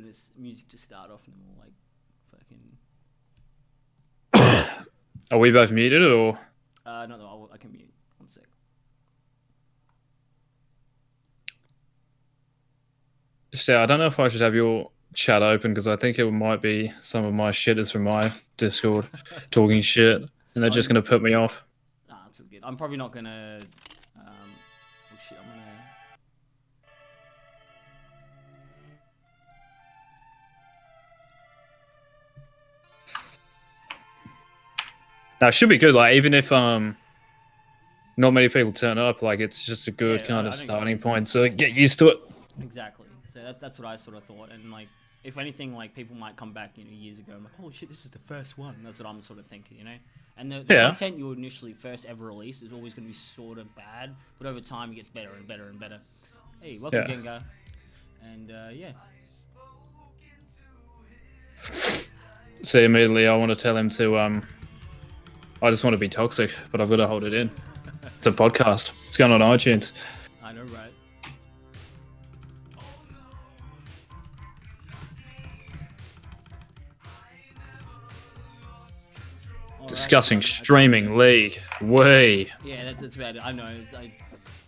this music to start off, and then we'll like fucking. Are we both muted or? No, I can mute. 1 sec. So I don't know if I should have your chat open because I think it might be some of my shitters from my Discord talking shit, and they're just gonna put me off. Nah, it's all good. I'm probably not gonna. Oh shit! I'm gonna. Now it should be good. Like even if not many people turn up, like it's just a good kind of starting point. So get used to it. Exactly. So that's what I sort of thought, and like if anything, like people might come back, years ago. I'm like, oh shit, this was the first one. That's what I'm sort of thinking, And the content you initially first ever release is always going to be sort of bad, but over time it gets better and better and better. Hey, welcome Gengar. And yeah. See, immediately I want to tell him to I just want to be toxic, but I've got to hold it in. It's a podcast. It's going on iTunes. I know, right? Discussing streaming league. Way. Yeah, that's about it. I know. It's like,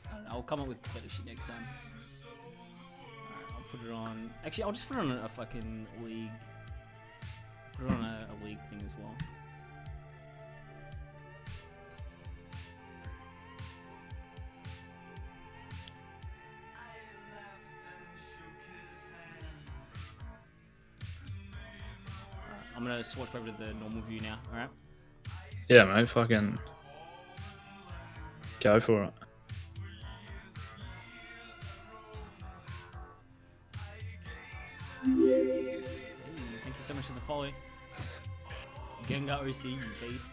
I don't know, I'll come up with better shit next time. Alright, I'll put it on. Actually, I'll just put it on a fucking league. Put it on a league thing as well. Alright, I'm gonna switch over to the normal view now. Alright. Yeah, mate, fucking go for it. Thank you so much for the follow. Gengar OCE, you beast.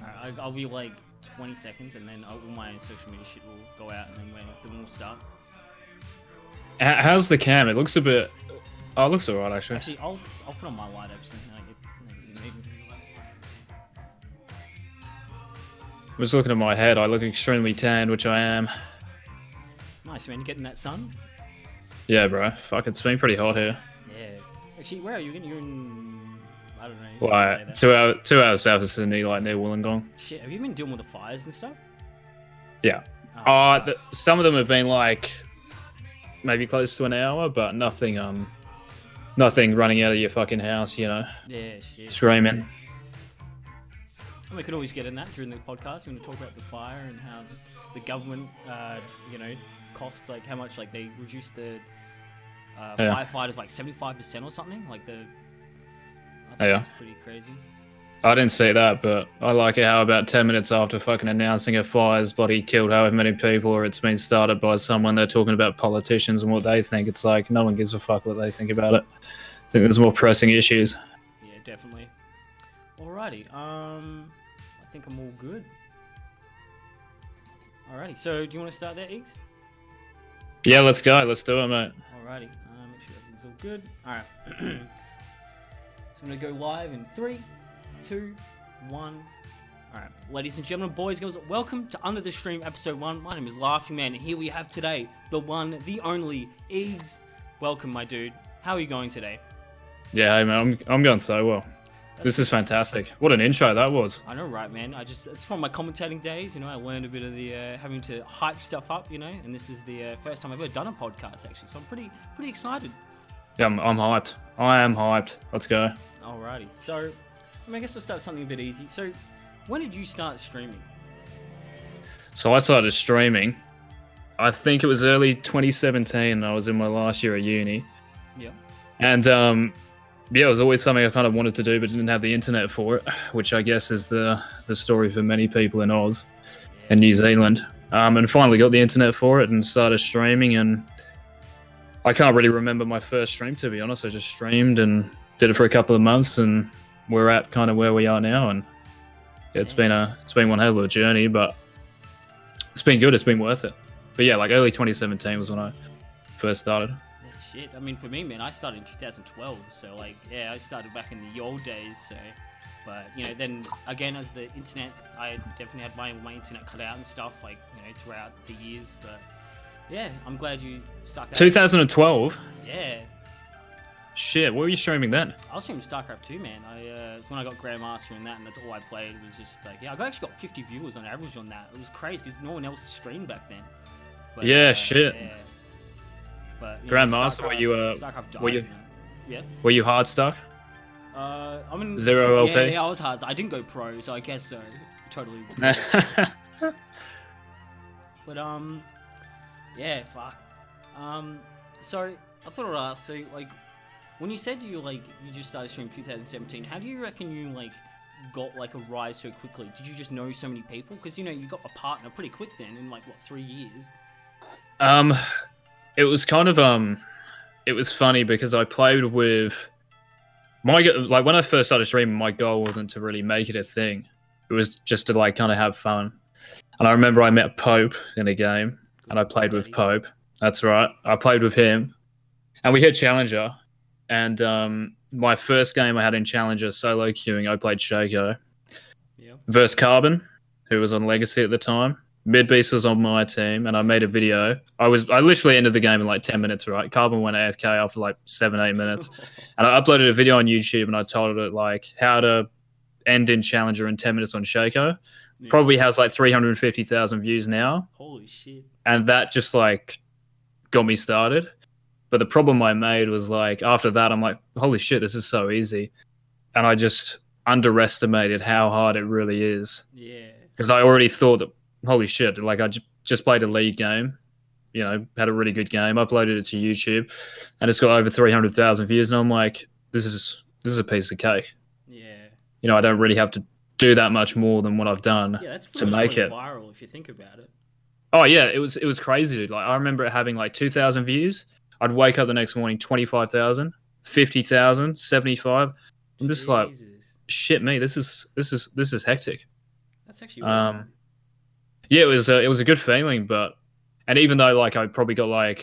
Alright, I'll be like 20 seconds and then all my social media shit will go out and then we'll start. How's the cam? It looks a bit... Oh, it looks alright actually. Actually, I'll put on my light actually. I'm just looking at my head. I look extremely tan, which I am. Nice, man. You getting that sun? Yeah, bro. Fuck, it's been pretty hot here. Yeah. Actually, where are you? You're in... I don't know. Well, 2 hours south of Sydney, like near Wollongong. Shit, have you been dealing with the fires and stuff? Yeah. Some of them have been like maybe close to an hour, but nothing running out of your fucking house, Yeah, shit. Screaming. We could always get in that during the podcast. We're going to talk about the fire and how the government, costs, like how much like they reduced the firefighters like 75% or something. Like I think it's pretty crazy. I didn't see that, but I like it how about 10 minutes after fucking announcing a fire's bloody killed however many people, or it's been started by someone, they're talking about politicians and what they think. It's like no one gives a fuck what they think about it. I think there's more pressing issues. Yeah, definitely. Alrighty. I think I'm all good. Alrighty, so do you want to start there, Eagz? Yeah, let's go. Let's do it, mate. Alrighty, make sure everything's all good. Alright. So I'm going to go live in 3, 2, 1. Alright, ladies and gentlemen, boys and girls, welcome to Under the Stream episode 1. My name is Laughing Man, and here we have today the one, the only, Eagz. Welcome, my dude. How are you going today? Yeah, hey, man, I'm going so well. This is fantastic. What an intro that was. I know, right, man? It's from my commentating days, I learned a bit of the having to hype stuff up, and this is the first time I've ever done a podcast, actually, so I'm pretty excited. Yeah, I'm hyped. I am hyped. Let's go. Alrighty, so I guess we'll start with something a bit easy. So, when did you start streaming? So I started streaming, I think it was early 2017. I was in my last year at uni. Yeah. And yeah, it was always something I kind of wanted to do, but didn't have the internet for it, which I guess is the story for many people in Oz and New Zealand. And finally got the internet for it and started streaming. And I can't really remember my first stream, to be honest. I just streamed and did it for a couple of months, and we're at kind of where we are now. And yeah, it's been one hell of a journey, but it's been good. It's been worth it. But yeah, like early 2017 was when I first started. Shit, I mean, for me, man, I started in 2012, so like, yeah, I started back in the old days, so, but, then, again, as the internet, I definitely had my internet cut out and stuff, like, throughout the years, but, yeah, I'm glad you stuck out. 2012? Yeah. shit. What were you streaming then? I was streaming StarCraft 2, man. When I got Grandmaster in that, and that's all I played. It was just like, yeah, I actually got 50 viewers on average on that. It was crazy because no one else streamed back then. But, yeah, shit. Yeah. But, Grandmaster, were you hard stuck? I mean, 0 LP? Yeah, I was hard. I didn't go pro, so I guess so. Totally. But yeah, fuck. So I thought I'd ask. So like, when you said you just started streaming 2017, how do you reckon you got a rise so quickly? Did you just know so many people? Because you got a partner pretty quick then in 3 years. It was kind of it was funny because I played with when I first started streaming, my goal wasn't to really make it a thing. It was just to kind of have fun. And I remember I met Pope in a game, and I played with Pope. That's right. I played with him, and we hit Challenger. And my first game I had in Challenger solo queuing, I played Shaco versus Carbon, who was on Legacy at the time. Midbeast was on my team, and I made a video. I literally ended the game in 10 minutes, right? Carbon went AFK after 7-8 minutes, and I uploaded a video on YouTube, and I titled it how to end in Challenger in 10 minutes on Shaco. Yeah. Probably has 350,000 views now. Holy shit! And that just got me started. But the problem I made was after that, I'm like, holy shit, this is so easy, and I just underestimated how hard it really is. Yeah. Because I already thought that, holy shit, I just played a league game, had a really good game, uploaded it to YouTube, and it's got over 300,000 views, and I'm like, this is a piece of cake. Yeah. I don't really have to do that much more than what I've done to make it viral if you think about it. Oh yeah, it was crazy, dude. I remember it having 2,000 views. I'd wake up the next morning, 25,000, 50,000, 75. I'm just like, shit, me. This is hectic. That's actually awesome. Yeah, it was a good feeling, and even though I probably got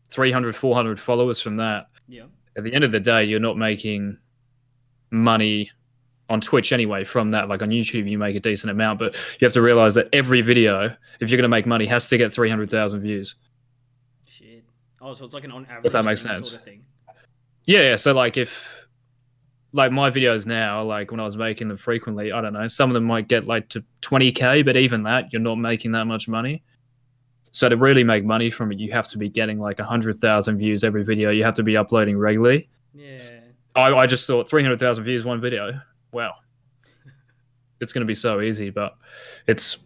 300, 400 followers from that. Yeah. At the end of the day, you're not making money on Twitch anyway from that. On YouTube, you make a decent amount, but you have to realize that every video, if you're going to make money, has to get 300,000 views. Shit. Oh, so it's an on average if that makes sense. Sort of thing. Yeah. So if my videos now, when I was making them frequently, I don't know, some of them might get to 20K, but even that, you're not making that much money. So to really make money from it, you have to be getting 100,000 views every video. You have to be uploading regularly. Yeah. I just thought 300,000 views one video. Wow. It's going to be so easy, but it's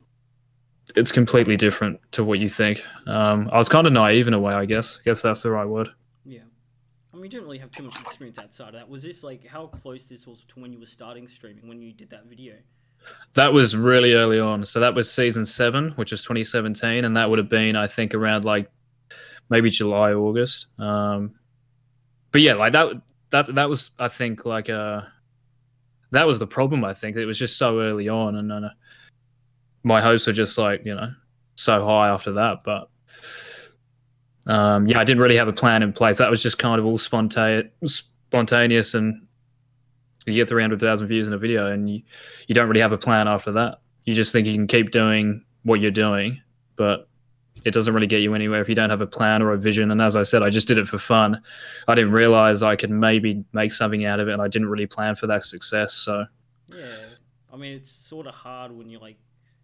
completely different to what you think. I was kind of naive in a way, I guess. I guess that's the right word. Yeah. I mean, you didn't really have too much experience outside of that. Was this how close this was to when you were starting streaming, when you did that video? That was really early on. So that was season 7, which was 2017, and that would have been, I think, around maybe July, August. But yeah, that was, I think, that was the problem. I think it was just so early on, and my hopes were just so high after that. But yeah, I didn't really have a plan in place. That was just kind of all spontaneous, and you get 300,000 views in a video, and you don't really have a plan after that. You just think you can keep doing what you're doing, but it doesn't really get you anywhere if you don't have a plan or a vision. And as I said, I just did it for fun. I didn't realize I could maybe make something out of it, and I didn't really plan for that success. So yeah, I mean, it's sort of hard when you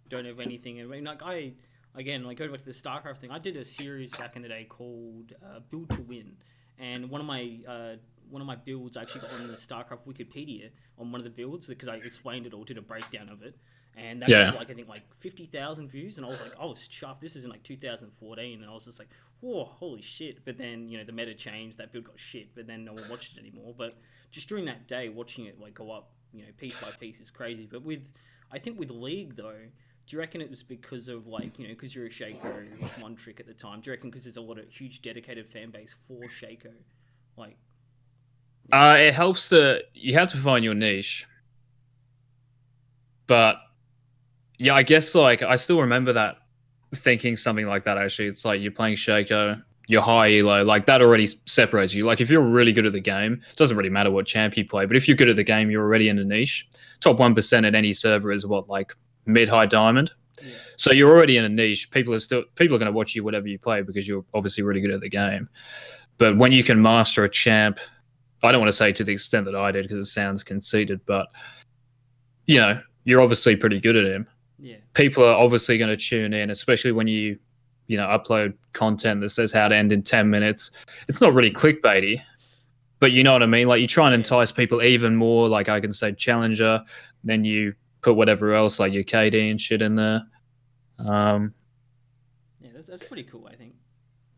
don't have anything. I mean, go back to the StarCraft thing. I did a series back in the day called Build to Win, and one of my builds I actually got on the StarCraft Wikipedia on one of the builds because I explained it all, did a breakdown of it. And that got I think 50,000 views, and I was like, oh, chuffed. This is in 2014, and I was just like, whoa, holy shit. But then the meta changed, that build got shit, but then no one watched it anymore. But just during that day, watching it go up, piece by piece is crazy. But I think with League though, do you reckon it was because of because you're a Shaco, it was one trick at the time? Do you reckon because there's a lot of huge dedicated fan base for Shaco, it helps you have to find your niche, but. Yeah, I guess I still remember that thinking something like that. Actually, it's you're playing Shaco, you're high elo, that already separates you. If you're really good at the game, it doesn't really matter what champ you play. But if you're good at the game, you're already in a niche. Top 1% at any server is mid-high diamond. Yeah. So you're already in a niche. People are going to watch you whatever you play because you're obviously really good at the game. But when you can master a champ I don't want to say to the extent that I did because it sounds conceited, but you're obviously pretty good at him. Yeah. People are obviously going to tune in, especially when you upload content that says how to end in 10 minutes. It's not really clickbaity, but you know what I mean? Like you try and entice people even more. Like I can say challenger, then you put whatever else, like your KD and shit in there. Yeah, that's pretty cool, I think.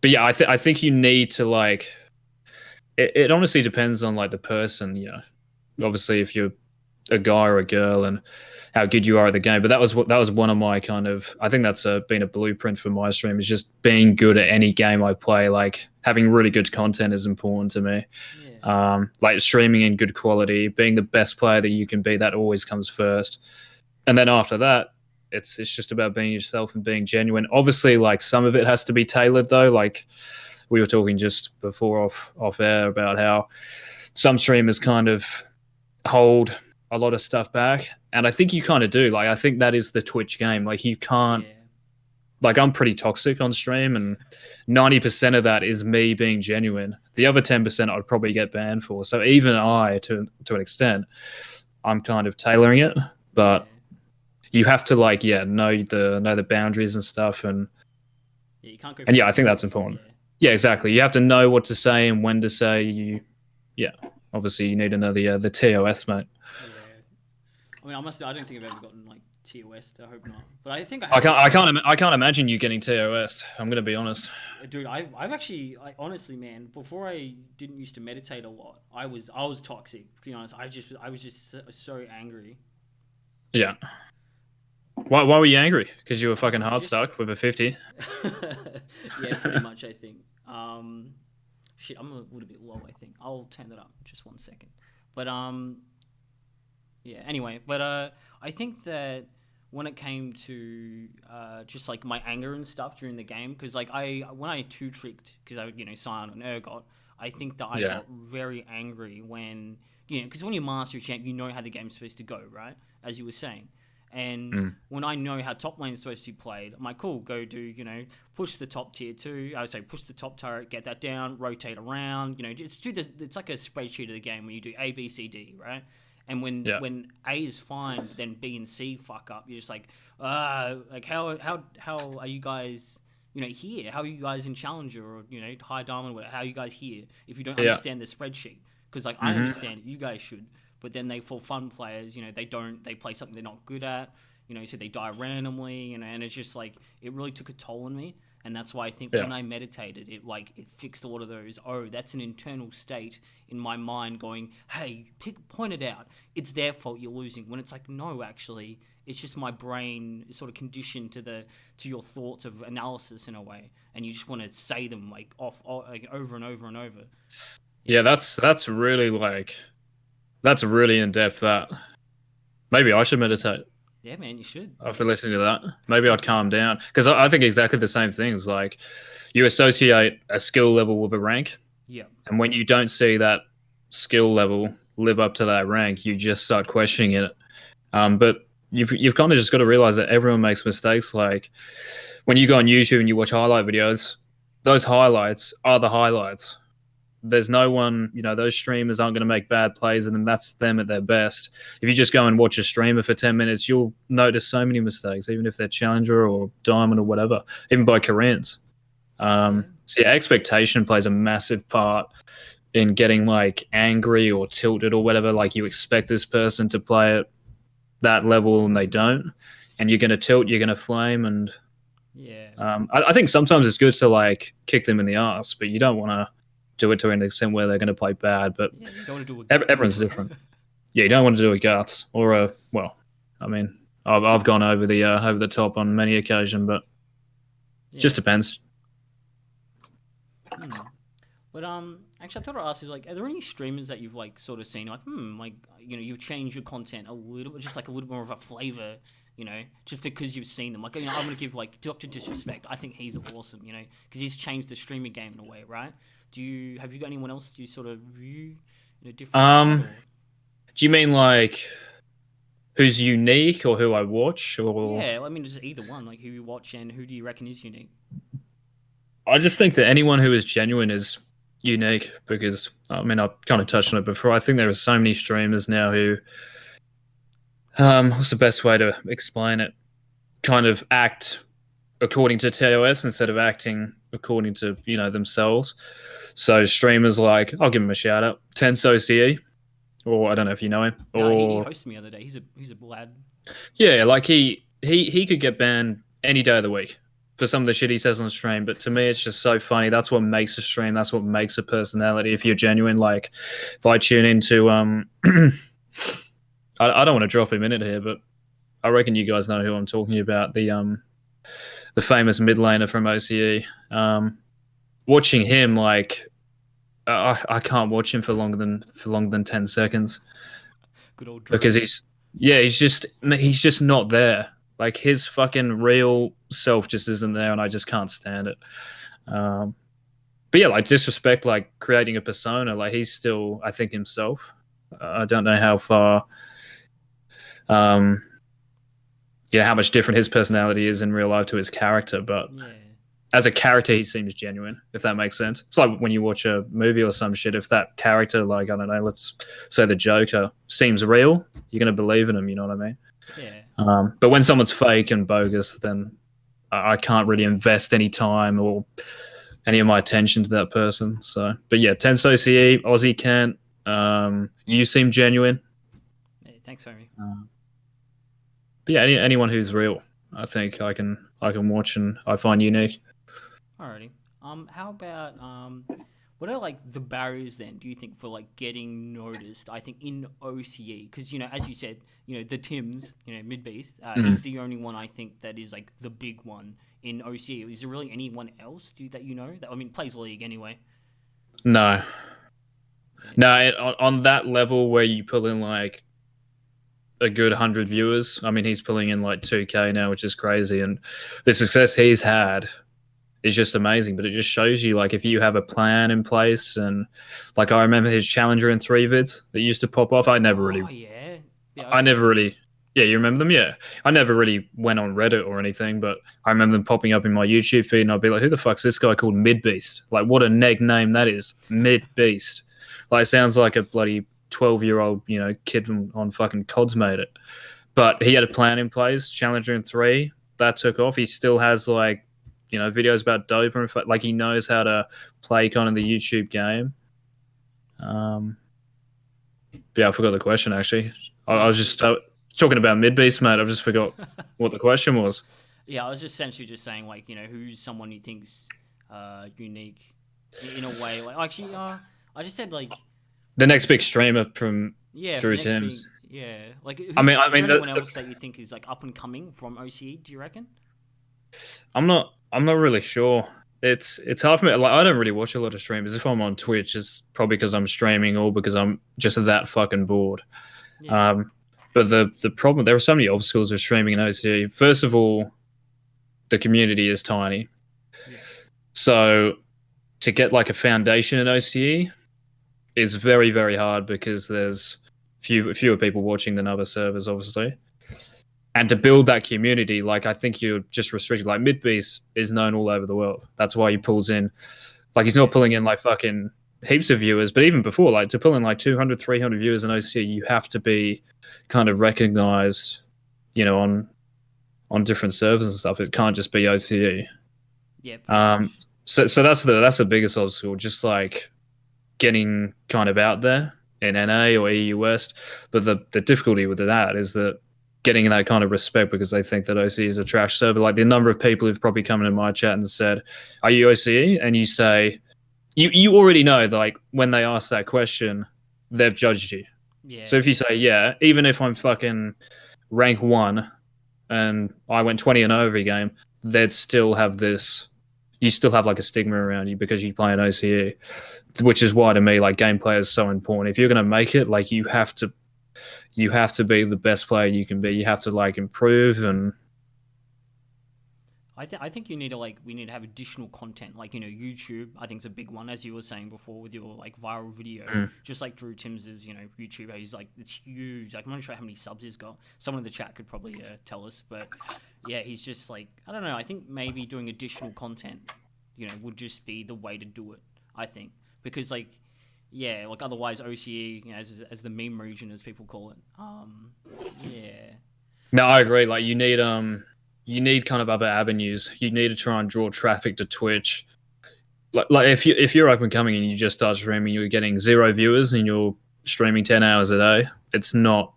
But yeah, I think you need to like. It honestly depends on like the person. Obviously if you're a guy or a girl and how good you are at the game. But that was one of my kind of. I think that's been a blueprint for my stream is just being good at any game I play. Like having really good content is important to me. Yeah. Like streaming in good quality, being the best player that you can be. That always comes first, and then after that, it's just about being yourself and being genuine. Obviously, like some of it has to be tailored though. Like we were talking just before off air about how some streamers kind of hold a lot of stuff back, and I think you kind of do. Like I think that is the Twitch game. Like you can't. Yeah. Like I'm pretty toxic on stream, and 90% of that is me being genuine. The other 10% I'd probably get banned for. So even I, to an extent, I'm kind of tailoring it, but you have to like know the boundaries and stuff, and you can't go. I think that's important. Yeah, exactly. You have to know what to say and when to say. Obviously you need to know the TOS, mate. Yeah. I mean, I don't think I've ever gotten like TOS. I hope not. But I think I can't imagine you getting TOS. I'm gonna be honest. Dude, I've actually, honestly, man. Before I didn't used to meditate a lot. I was toxic. To be honest, I was just so angry. Yeah. Why were you angry? Because you were fucking hard stuck with a 50. Yeah, pretty much. I think. Shit, I'm a little bit low. I think I'll turn that up just 1 second. But yeah. Anyway, but I think that when it came to just like my anger and stuff during the game, because like when I two tricked because I signed on Ergot, I think that I got very angry when because when you master a champ, you know how the game's supposed to go, right? As you were saying. And when I know how top lane is supposed to be played, I'm like, cool, go do, push the top tier 2. I would say push the top turret, get that down, rotate around, just do this. It's like a spreadsheet of the game where you do A, B, C, D, right? And when A is fine, but then B and C fuck up, you're just like how are you guys, here? How are you guys in Challenger or, High Diamond, whatever? How are you guys here if you don't understand the spreadsheet? Because, like, I understand it. You guys should. But then for fun players, they play something they're not good at, so they die randomly, and it's just like, it really took a toll on me. And that's why I think when I meditated, it fixed a lot of those, that's an internal state in my mind going, hey, point it out. It's their fault you're losing. When it's like, no, actually, it's just my brain is sort of conditioned to your thoughts of analysis in a way. And you just want to say them like over and over and over. Yeah, that's really that's really in depth. That maybe I should meditate. Yeah, man, you should. After listening to that, maybe I'd calm down because I think exactly the same things. Like you associate a skill level with a rank, and when you don't see that skill level live up to that rank, you just start questioning it. But you've kind of just got to realize that everyone makes mistakes. Like when you go on YouTube and you watch highlight videos, those highlights are the highlights. There's no one, those streamers aren't going to make bad plays, and then that's them at their best. If you just go and watch a streamer for 10 minutes, you'll notice so many mistakes, even if they're Challenger or Diamond or whatever, even by Koreans. So yeah, expectation plays a massive part in getting like angry or tilted or whatever. Like you expect this person to play at that level and they don't, and you're going to tilt, you're going to flame, and I think sometimes it's good to like kick them in the ass, but you don't want to do it to an extent where they're going to play bad. But you don't want to do it everyone's different. Yeah, you don't want to do it guts or I mean, I've gone over the top on many occasions, but just depends. But actually, I thought I'd ask you, like, are there any streamers that you've like sort of seen, like, you've changed your content a little bit, just like a little more of a flavor, just because you've seen them. Like, I'm gonna give like Dr. Disrespect. I think he's awesome, because he's changed the streaming game in a way, right? Have you got anyone else you sort of view in a different? Do you mean like who's unique or who I watch, or? Yeah, I mean just either one. Like who you watch and who do you reckon is unique? I just think that anyone who is genuine is unique because I mean I've kind of touched on it before. I think there are so many streamers now who, what's the best way to explain it? Kind of act according to TOS instead of acting according to themselves. So streamers like, I'll give him a shout out, Tense OCE, or I don't know if you know him, No, he or hosted me the other day. He's a lad. yeah, like he could get banned any day of the week for some of the shit he says on the stream. But to me, it's just so funny. That's what makes a stream. That's what makes a personality. If you're genuine, like if I tune into I don't want to drop him in it here, but I reckon you guys know who I'm talking about. The famous mid laner from OCE. Watching him, like I can't watch him for longer than 10 seconds Good old Drew. because he's just not there. Like his fucking real self just isn't there, and I just can't stand it. But yeah, like disrespect, like creating a persona, like he's still, I think, himself. I don't know how far, how much different his personality is in real life to his character, but Yeah. as a character, he seems genuine, if that makes sense. It's like when you watch a movie or some shit, if that character, like, I don't know, let's say the Joker, seems real, you're going to believe in him, you know what I mean? Yeah. But when someone's fake and bogus, then I can't really invest any time or any of my attention to that person. So, but yeah, Tense OCE, Aussie Kent, you seem genuine. Hey, thanks, homie. But yeah, anyone who's real, I think I can watch and I find unique. Alrighty. How about what are like the barriers then? Do you think for like getting noticed? I think in OCE, because as you said, the Tims, Mid Beast, he's the only one I think that is like the big one in OCE. Is there really anyone else that that plays League anyway? No, on that level where you pull in like a good 100 viewers. I mean, he's pulling in like 2K now, which is crazy, and the success he's had is just amazing. But it just shows you, like, if you have a plan in place, and like I remember his Challenger in 3 vids that used to pop off. I never really, yeah, you remember them? Yeah, I never really went on Reddit or anything, but I remember them popping up in my YouTube feed, and I'd be like, who the fuck's this guy called Mid Beast? Like, what a neg name that is, Mid Beast. Like, it sounds like a bloody 12-year-old, kid on fucking CODs made it. But he had a plan in place. Challenger in 3, that took off. He still has like, videos about dope and like he knows how to play kind of the YouTube game. Yeah, I forgot the question actually. I was just talking about Mid Beast, mate. I just forgot what the question was. Yeah, I was just essentially just saying like, who's someone you think's unique in a way. Like actually, I just said like the next big streamer from Drew Tims. Yeah, like I mean, anyone else that you think is like up and coming from OCE? Do you reckon? I'm not really sure. It's hard for me. Like, I don't really watch a lot of streamers. If I'm on Twitch, it's probably because I'm streaming or because I'm just that fucking bored. Yeah. But the problem, there are so many obstacles with streaming in OCE. First of all, the community is tiny. Yeah. So to get like a foundation in OCE is very, very hard because there's fewer people watching than other servers, obviously. And to build that community, like, I think you're just restricted. Like, Midbeast is known all over the world. That's why he pulls in, like, he's not pulling in like fucking heaps of viewers, but even before, like, to pull in like 200, 300 viewers in OCE, you have to be kind of recognized, on different servers and stuff. It can't just be OCE. Yeah. So that's the biggest obstacle, just like getting kind of out there in NA or EU West. But the difficulty with that is that getting that kind of respect because they think that OCE is a trash server. Like the number of people who've probably come into my chat and said, "Are you OCE?" And you say, you already know that, like, when they ask that question, they've judged you. Yeah. So if you say, yeah, even if I'm fucking rank 1 and I went 20-0 every game, they'd still have this. You still have like a stigma around you because you play an OCE, which is why to me, like, gameplay is so important. If you're gonna make it, like, you have to be the best player you can be. You have to like improve, and I think we need to have additional content, like, YouTube. I think is a big one, as you were saying before with your like viral video, just like Drew Tims's, YouTube. He's like, it's huge. Like, I'm not sure how many subs he's got. Someone in the chat could probably tell us, but yeah, he's just like, I don't know. I think maybe doing additional content, would just be the way to do it. I think because like yeah, like otherwise OCE, you know, as the meme region as people call it. Yeah. No, I agree. Like you need kind of other avenues. You need to try and draw traffic to Twitch. Like if you're up and coming and you just start streaming, you're getting 0 viewers and you're streaming 10 hours a day. It's not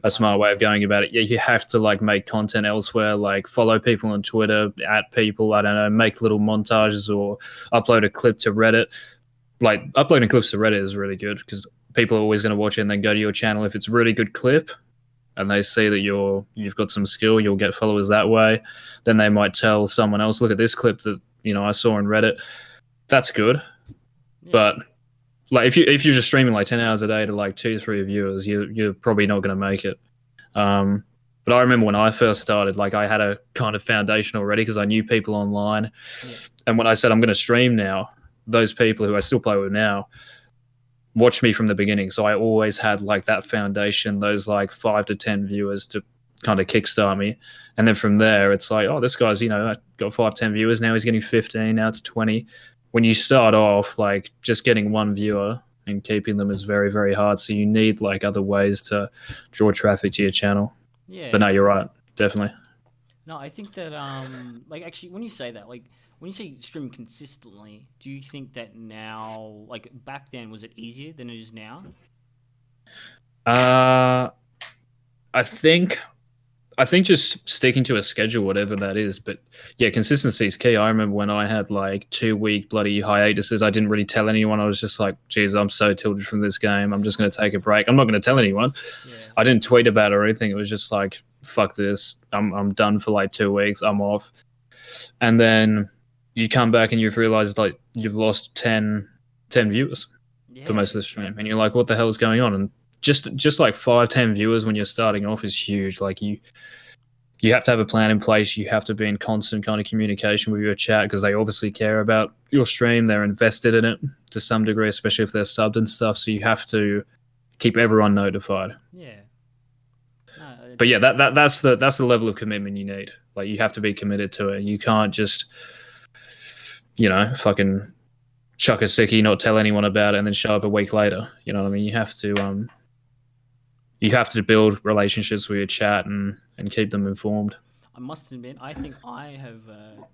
a smart way of going about it. Yeah, you have to like make content elsewhere, like follow people on Twitter, at people, I don't know, make little montages or upload a clip to Reddit. Like uploading clips to Reddit is really good because people are always going to watch it and then go to your channel if it's a really good clip and they see that you've got some skill, you'll get followers that way. Then they might tell someone else, look at this clip that I saw on Reddit. That's good, Yeah. but like if you're just streaming like 10 hours a day to like 2-3 viewers, you're probably not going to make it. But I remember when I first started, like I had a kind of foundation already because I knew people online, and when I said I'm going to stream now, those people who I still play with now watched me from the beginning. So I always had like that foundation, those like 5 to 10 viewers to kind of kickstart me. And then from there, it's like, oh, this guy's, got 5-10 viewers. Now he's getting 15. Now it's 20. When you start off, like just getting one viewer and keeping them is very, very hard. So you need like other ways to draw traffic to your channel. Yeah. But no, you're right. Definitely. No, I think that like actually when you say that, like when you say stream consistently, do you think that now, like back then, was it easier than it is now? I think just sticking to a schedule, whatever that is. But yeah, consistency is key. I remember when I had like 2-week bloody hiatuses, I didn't really tell anyone. I was just like, geez, I'm so tilted from this game. I'm just going to take a break. I'm not going to tell anyone. Yeah. I didn't tweet about it or anything. It was just like, fuck this. I'm done for like 2 weeks. I'm off. And then you come back and you've realized like you've lost 10 viewers for most of the stream. And you're like, what the hell is going on? And just like 5-10 viewers when you're starting off is huge. Like you have to have a plan in place. You have to be in constant kind of communication with your chat because they obviously care about your stream. They're invested in it to some degree, especially if they're subbed and stuff. So you have to keep everyone notified. Yeah. But yeah, that's the level of commitment you need. Like you have to be committed to it. You can't just fucking chuck a sickie, not tell anyone about it, and then show up a week later. You know what I mean? You have to build relationships with your chat and keep them informed. I must admit, I think I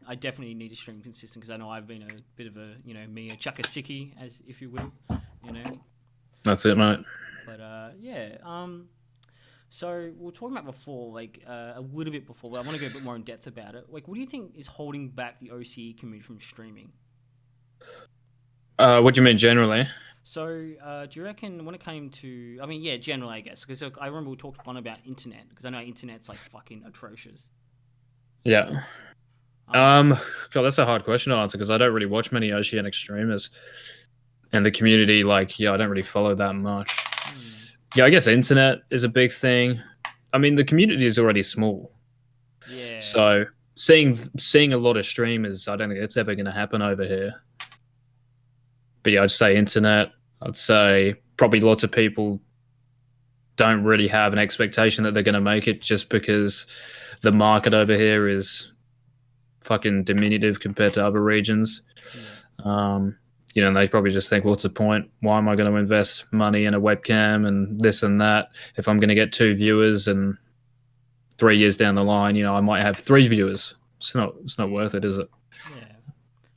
I definitely need to stream consistent because I know I've been a bit of a, a chuck a sickie, as if you will, That's it, mate. But yeah, so we were talking about before, like a little bit before, but I want to go a bit more in depth about it. Like, what do you think is holding back the OCE community from streaming? What do you mean generally? So, do you reckon when it came to, I mean, yeah, generally, I guess, because I remember we talked one about internet, because I know internet's like fucking atrocious. Yeah. God, that's a hard question to answer because I don't really watch many Oceanic streamers, and the community, like, I don't really follow that much. Yeah, I guess internet is a big thing. I mean, the community is already small. Yeah. So seeing a lot of streamers, I don't think it's ever going to happen over here. But yeah, I'd say internet. I'd say probably lots of people don't really have an expectation that they're going to make it just because the market over here is fucking diminutive compared to other regions. Yeah. And they probably just think, what's the point? Why am I going to invest money in a webcam and this and that if I'm going to get 2 viewers and 3 years down the line, I might have 3 viewers. It's not worth it, is it? Yeah.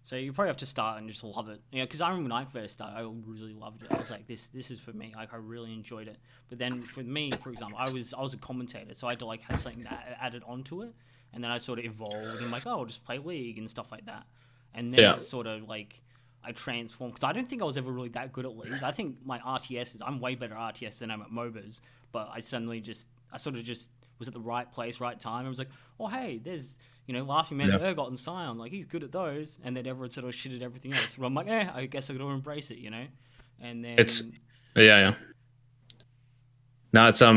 So you probably have to start and just love it. Because I remember when I first started, I really loved it. I was like, this is for me. Like, I really enjoyed it. But then for me, for example, I was a commentator, so I had to like have something that added onto it. And then I sort of evolved and like, oh, I'll just play League and stuff like that. And then it sort of like I transformed because I don't think I was ever really that good at League. I think my RTS I'm way better at RTS than I'm at MOBAs. But I sort of just was at the right place, right time. I was like, oh hey, there's Laughing Man's Urgot and Scion, like he's good at those. And then everyone sort of shit at everything else. But I'm like, I guess I got to embrace it, And then yeah. No, it's I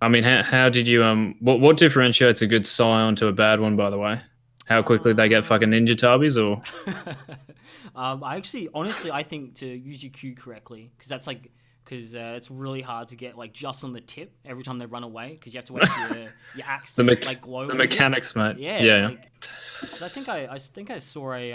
mean, how did you what differentiates a good Scion to a bad one, by the way? How quickly they get fucking ninja tabbies, or? I think to use your Q correctly, because it's really hard to get like just on the tip every time they run away, because you have to wait for your axe to like glow. The mechanics, mate. Yeah. Like, I think I saw a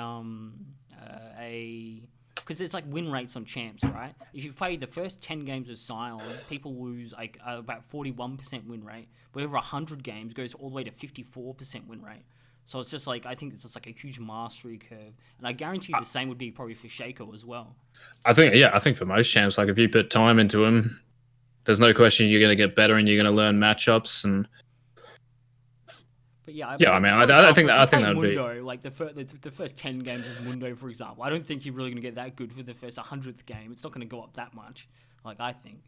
because there's like win rates on champs, right? If you play the first 10 games of Scion, people lose like about 41% win rate. But over 100 games goes all the way to 54% win rate. So it's just like, I think it's just like a huge mastery curve. And I guarantee you the same would be probably for Shaco as well. I think for most champs, like if you put time into them, there's no question you're going to get better and you're going to learn matchups. And but yeah, I mean, I think that would be Mundo, like the first 10 games of Mundo, for example. I don't think you're really going to get that good for the first 100th game. It's not going to go up that much, like I think.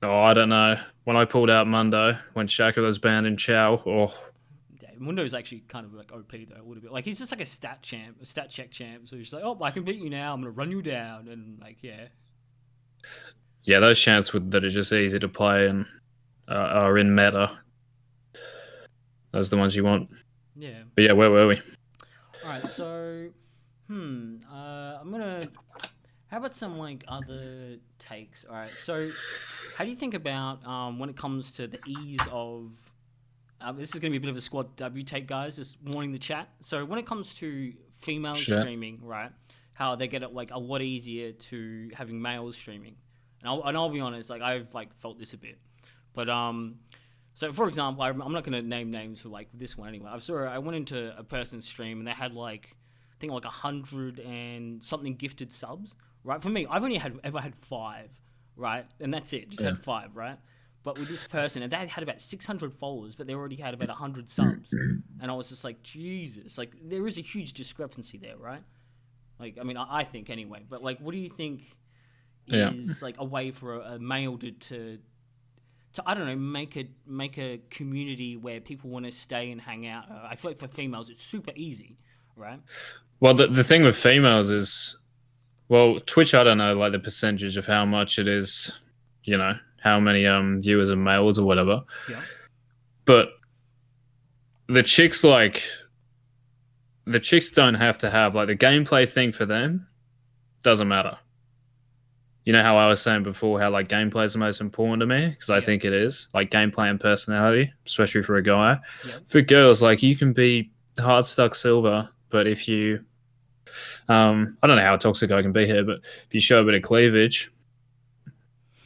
Oh, I don't know. When I pulled out Mundo, when Shaka was banned in Chow, yeah, Mundo's actually kind of like OP though, a little bit. Like he's just like a stat check champ. So he's just like, oh, I can beat you now. I'm gonna run you down, and like, yeah. Yeah, those champs that are just easy to play and are in meta. Those are the ones you want. Yeah. But yeah, where were we? All right, so, I'm gonna. How about some like other takes? All right, so how do you think about when it comes to the ease of? This is going to be a bit of a squad W take, guys. Just warning the chat. So when it comes to female streaming, right? How they get it like a lot easier to having males streaming, and I'll be honest, like I've like felt this a bit, but So for example, I'm not going to name names for like this one anyway. I went into a person's stream and they had like, I think like 100 and something gifted subs, right? For me, I've only ever had 5, right? And that's it, just had 5, right? But with this person, and they had about 600 followers, but they already had about 100 subs. And I was just like, Jesus, like there is a huge discrepancy there, right? Like, I mean, I think anyway, but like, what do you think is like a way for a male to I don't know, make a community where people want to stay and hang out? I feel like for females, it's super easy, right? Well, the thing with females is, well, Twitch, I don't know, like the percentage of how much it is, you know, how many viewers are males or whatever. Yeah. But the chicks don't have to have like the gameplay thing for them doesn't matter. You know how I was saying before how like gameplay is the most important to me, because I think it is, like gameplay and personality, especially for a guy. For girls, like you can be hard stuck silver, but if you I don't know how toxic I can be here, but if you show a bit of cleavage,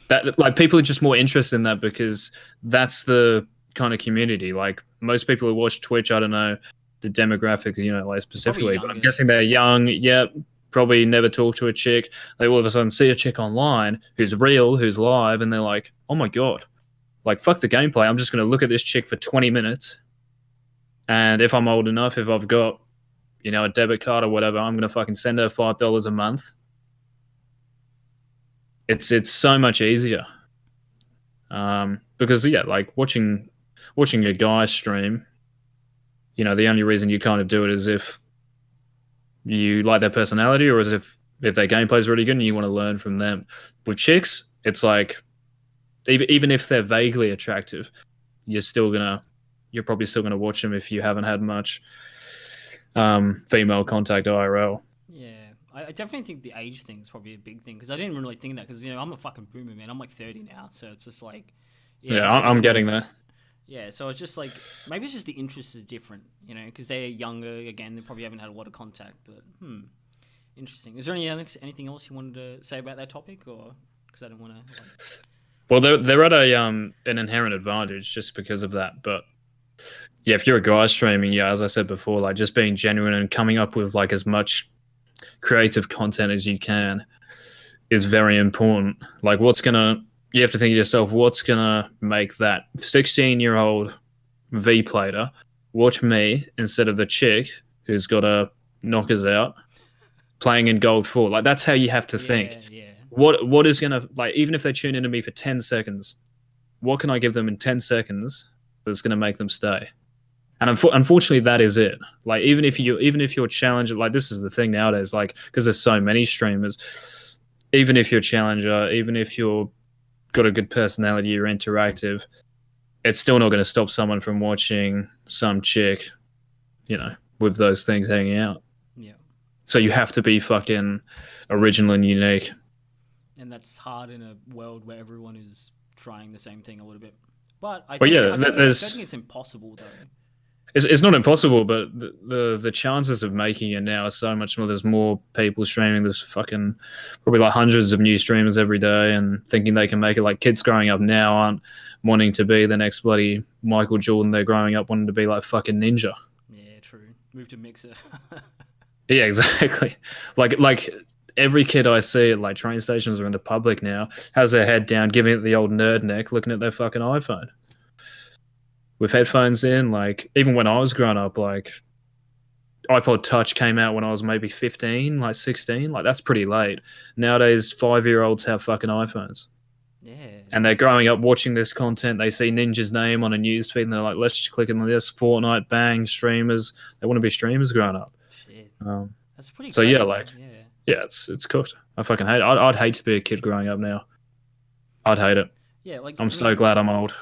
that like people are just more interested in that because that's the kind of community. Like most people who watch Twitch, I don't know the demographic, you know, like specifically, but I'm guessing they're young. Yeah, probably never talk to a chick. They all of a sudden see a chick online who's real, who's live, and they're like, oh my God, like fuck the gameplay. I'm just going to look at this chick for 20 minutes. And if I'm old enough, if I've got, you know, a debit card or whatever, I'm going to fucking send her $5 a month. It's so much easier. Because yeah, like watching a guy stream, you know, the only reason you kind of do it is if you like their personality or as if their gameplay is really good and you want to learn from them. With chicks, it's like even if they're vaguely attractive, you're probably still gonna watch them if you haven't had much female contact IRL. Yeah, I definitely think the age thing is probably a big thing because I didn't really think that because, you know, I'm a fucking boomer, man. I'm like 30 now, so it's just like I'm getting there. Yeah, so it's just like maybe it's just the interest is different, you know, because they're younger. Again, they probably haven't had a lot of contact. But interesting. Is there anything else you wanted to say about that topic, or because I don't want to? Like... Well, they're at an inherent advantage just because of that. But yeah, if you're a guy streaming, yeah, as I said before, like just being genuine and coming up with like as much creative content as you can is very important. Like you have to think to yourself, what's going to make that 16-year-old V-plater watch me instead of the chick who's got to knock us out playing in Gold 4? Like, that's how you have to think. Yeah. What is going to, like, even if they tune into me for 10 seconds, what can I give them in 10 seconds that's going to make them stay? And unfortunately, that is it. Like, even if you're challenger, like, this is the thing nowadays, like, because there's so many streamers, even if you're challenger, even if you're got a good personality, you're interactive, it's still not going to stop someone from watching some chick, you know, with those things hanging out. Yeah. So you have to be fucking original and unique. And that's hard in a world where everyone is trying the same thing a little bit. But I don't think it's impossible, though. It's not impossible, but the chances of making it now are so much more. There's more people streaming. There's fucking probably like hundreds of new streamers every day, and thinking they can make it. Like kids growing up now aren't wanting to be the next bloody Michael Jordan. They're growing up wanting to be like fucking Ninja. Yeah, true. Move to Mixer. Yeah, exactly. Like every kid I see at like train stations or in the public now has their head down, giving it the old nerd neck, looking at their fucking iPhone with headphones in. Like even when I was growing up, like iPod Touch came out when I was maybe 15, like 16. Like that's pretty late. Nowadays, 5-year-olds have fucking iPhones. Yeah. And they're growing up watching this content. They see Ninja's name on a news feed and they're like, let's just click on this. Fortnite, bang, streamers. They want to be streamers growing up. Shit. Um, That's pretty so crazy. yeah, like yeah, it's cooked. I fucking hate it. I'd hate to be a kid growing up now. I'd hate it. Yeah, like I'm so glad I'm old.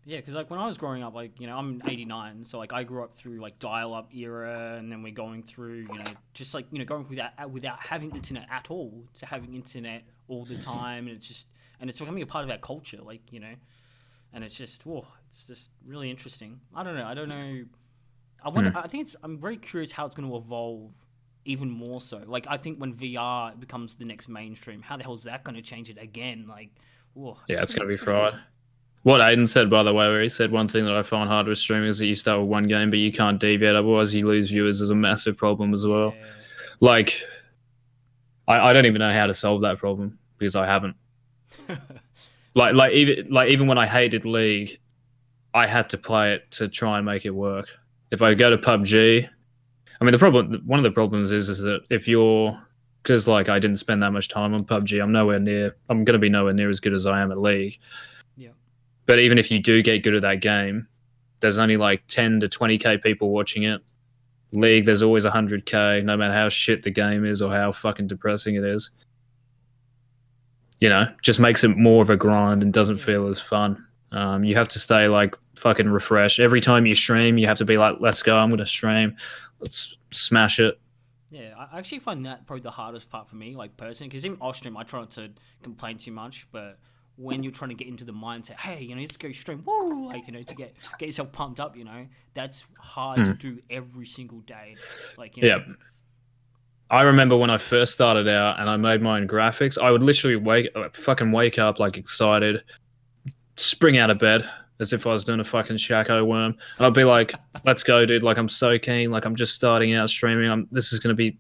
Yeah, because like when I was growing up, like I'm 89, so like I grew up through like dial-up era, and then we're going through just like going without having internet at all to having internet all the time, and it's becoming a part of our culture, like and it's just really interesting. I don't know. I wonder. I'm very curious how it's going to evolve even more so. Like I think when VR becomes the next mainstream, how the hell is that going to change it again? Like, yeah, it's going to be fried. Cool. What Aiden said, by the way, where he said one thing that I find hard with streaming is that you start with one game, but you can't deviate, otherwise you lose viewers, is a massive problem as well. Yeah. Like, I don't even know how to solve that problem because I haven't. even when I hated League, I had to play it to try and make it work. If I go to PUBG, I mean, one of the problems is that if you're, because like I didn't spend that much time on PUBG, I'm going to be nowhere near as good as I am at League. Yeah. But even if you do get good at that game, there's only like 10 to 20k people watching it. League, there's always 100k, no matter how shit the game is or how fucking depressing it is. Just makes it more of a grind and doesn't feel as fun. You have to stay like fucking refreshed. Every time you stream, you have to be like, let's go, I'm going to stream. Let's smash it. Yeah, I actually find that probably the hardest part for me, like personally, because even off stream, I try not to complain too much, but when you're trying to get into the mindset, hey, let's go stream, woo, like, to get yourself pumped up, that's hard to do every single day. Like, yeah. I remember when I first started out and I made my own graphics, I would literally wake up like excited, spring out of bed as if I was doing a fucking Shaco worm, and I'd be like, let's go, dude, like I'm so keen, like I'm just starting out streaming, this is going to be,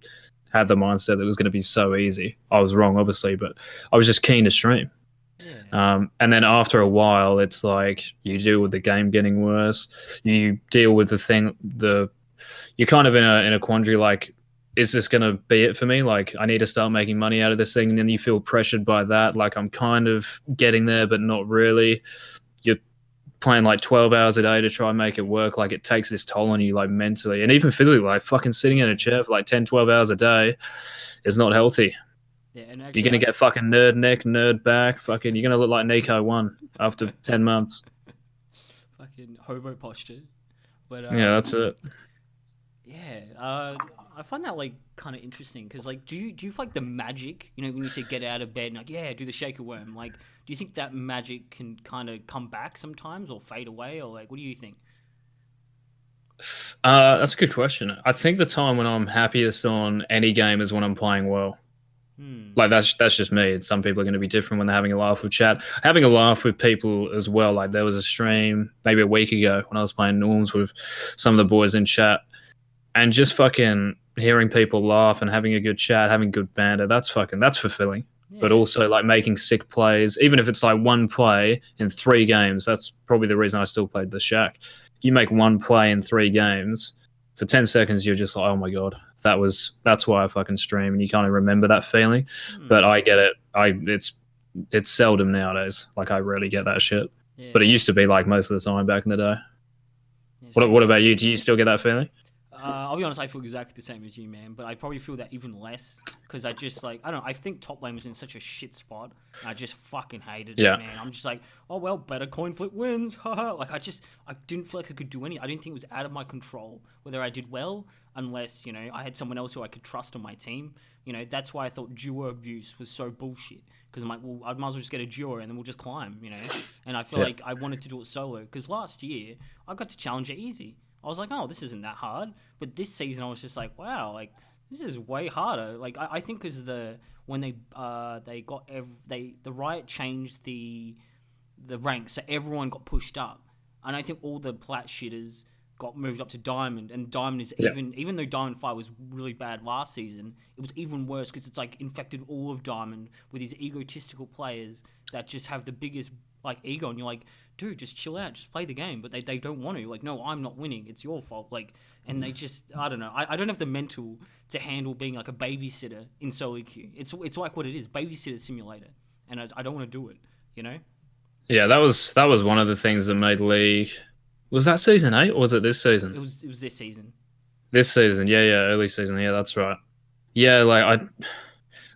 had the mindset that it was going to be so easy. I was wrong, obviously, but I was just keen to stream. Yeah. And then after a while, it's like you deal with the game getting worse. You deal with you're kind of in a quandary. Like, is this going to be it for me? Like, I need to start making money out of this thing. And then you feel pressured by that. Like, I'm kind of getting there, but not really. You're playing like 12 hours a day to try and make it work. Like, it takes this toll on you, like mentally and even physically. Like, fucking sitting in a chair for like 10, 12 hours a day is not healthy. Yeah, and actually, you're going to get fucking nerd neck, nerd back. Fucking, you're going to look like Nico 1 after 10 months. Fucking hobo posture. But yeah, that's it. Yeah, I find that like kind of interesting because like, do you feel like the magic? When you say get out of bed and like, yeah, do the shaker worm. Like, do you think that magic can kind of come back sometimes or fade away, or like, what do you think? That's a good question. I think the time when I'm happiest on any game is when I'm playing well. Like that's just me. Some people are going to be different when they're having a laugh with chat. Having a laugh with people as well. Like there was a stream maybe a week ago when I was playing Norms with some of the boys in chat, and just fucking hearing people laugh and having a good chat, having good banter. That's fulfilling. Yeah. But also like making sick plays, even if it's like one play in 3 games. That's probably the reason I still played the Shack. You make one play in 3 games. For 10 seconds, you're just like, oh my God, that's why I fucking stream, and you kind of remember that feeling. But I get it. It's seldom nowadays. Like I rarely get that shit. Yeah. But it used to be like most of the time back in the day. Yeah, what about you? Do you still get that feeling? I'll be honest, I feel exactly the same as you, man. But I probably feel that even less because I just like, I don't know, I think top lane was in such a shit spot. I just fucking hated it, man. I'm just like, oh well, better coin flip wins. Like I didn't feel like I could do anything. I didn't think it was out of my control whether I did well, unless I had someone else who I could trust on my team. That's why I thought duo abuse was so bullshit. Because I'm like, well, I might as well just get a duo and then we'll just climb, And I feel like I wanted to do it solo because last year I got to challenge it easy. I was like, oh, this isn't that hard. But this season, I was just like, wow, like this is way harder. Like I think because when they got the Riot changed the ranks, so everyone got pushed up, and I think all the plat shitters got moved up to Diamond, and Diamond is even though Diamond 5 was really bad last season, it was even worse because it's like infected all of Diamond with these egotistical players that just have the biggest like ego, and you're like, dude, just chill out, just play the game, but they don't want to. Like, no, I'm not winning, it's your fault. Like, and they just, I don't know, I don't have the mental to handle being like a babysitter in solo queue. It's like what it is, babysitter simulator, and I don't want to do it, you know. Yeah, that was one of the things that made League. Was that season 8 or was it this season? It was this season. This season, yeah, early season, yeah, that's right. Yeah, like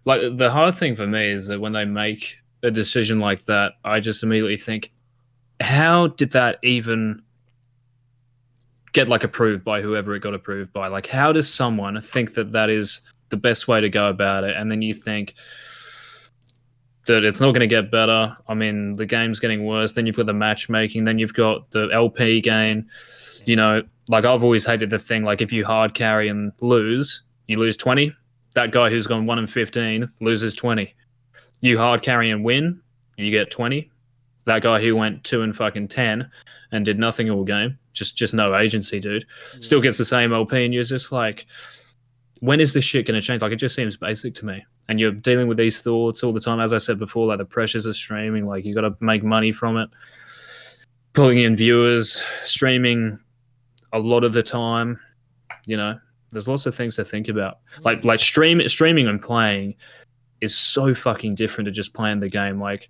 the hard thing for me is that when they make a decision like that, I just immediately think, how did that even get like approved by whoever it got approved by? Like, how does someone think that that is the best way to go about it? And then you think that it's not going to get better. I mean, the game's getting worse. Then you've got the matchmaking. Then you've got the LP gain. You know, like I've always hated the thing, like if you hard carry and lose, you lose 20. That guy who's gone 1-15 loses 20. You hard carry and win, you get 20. That guy who went 2-10 and did nothing all game, just no agency, dude, still gets the same LP, and you're just like, when is this shit going to change? Like, it just seems basic to me. And you're dealing with these thoughts all the time. As I said before, like the pressures of streaming, like you got to make money from it, pulling in viewers, streaming a lot of the time. You know, there's lots of things to think about. Like streaming and playing is so fucking different to just playing the game. Like,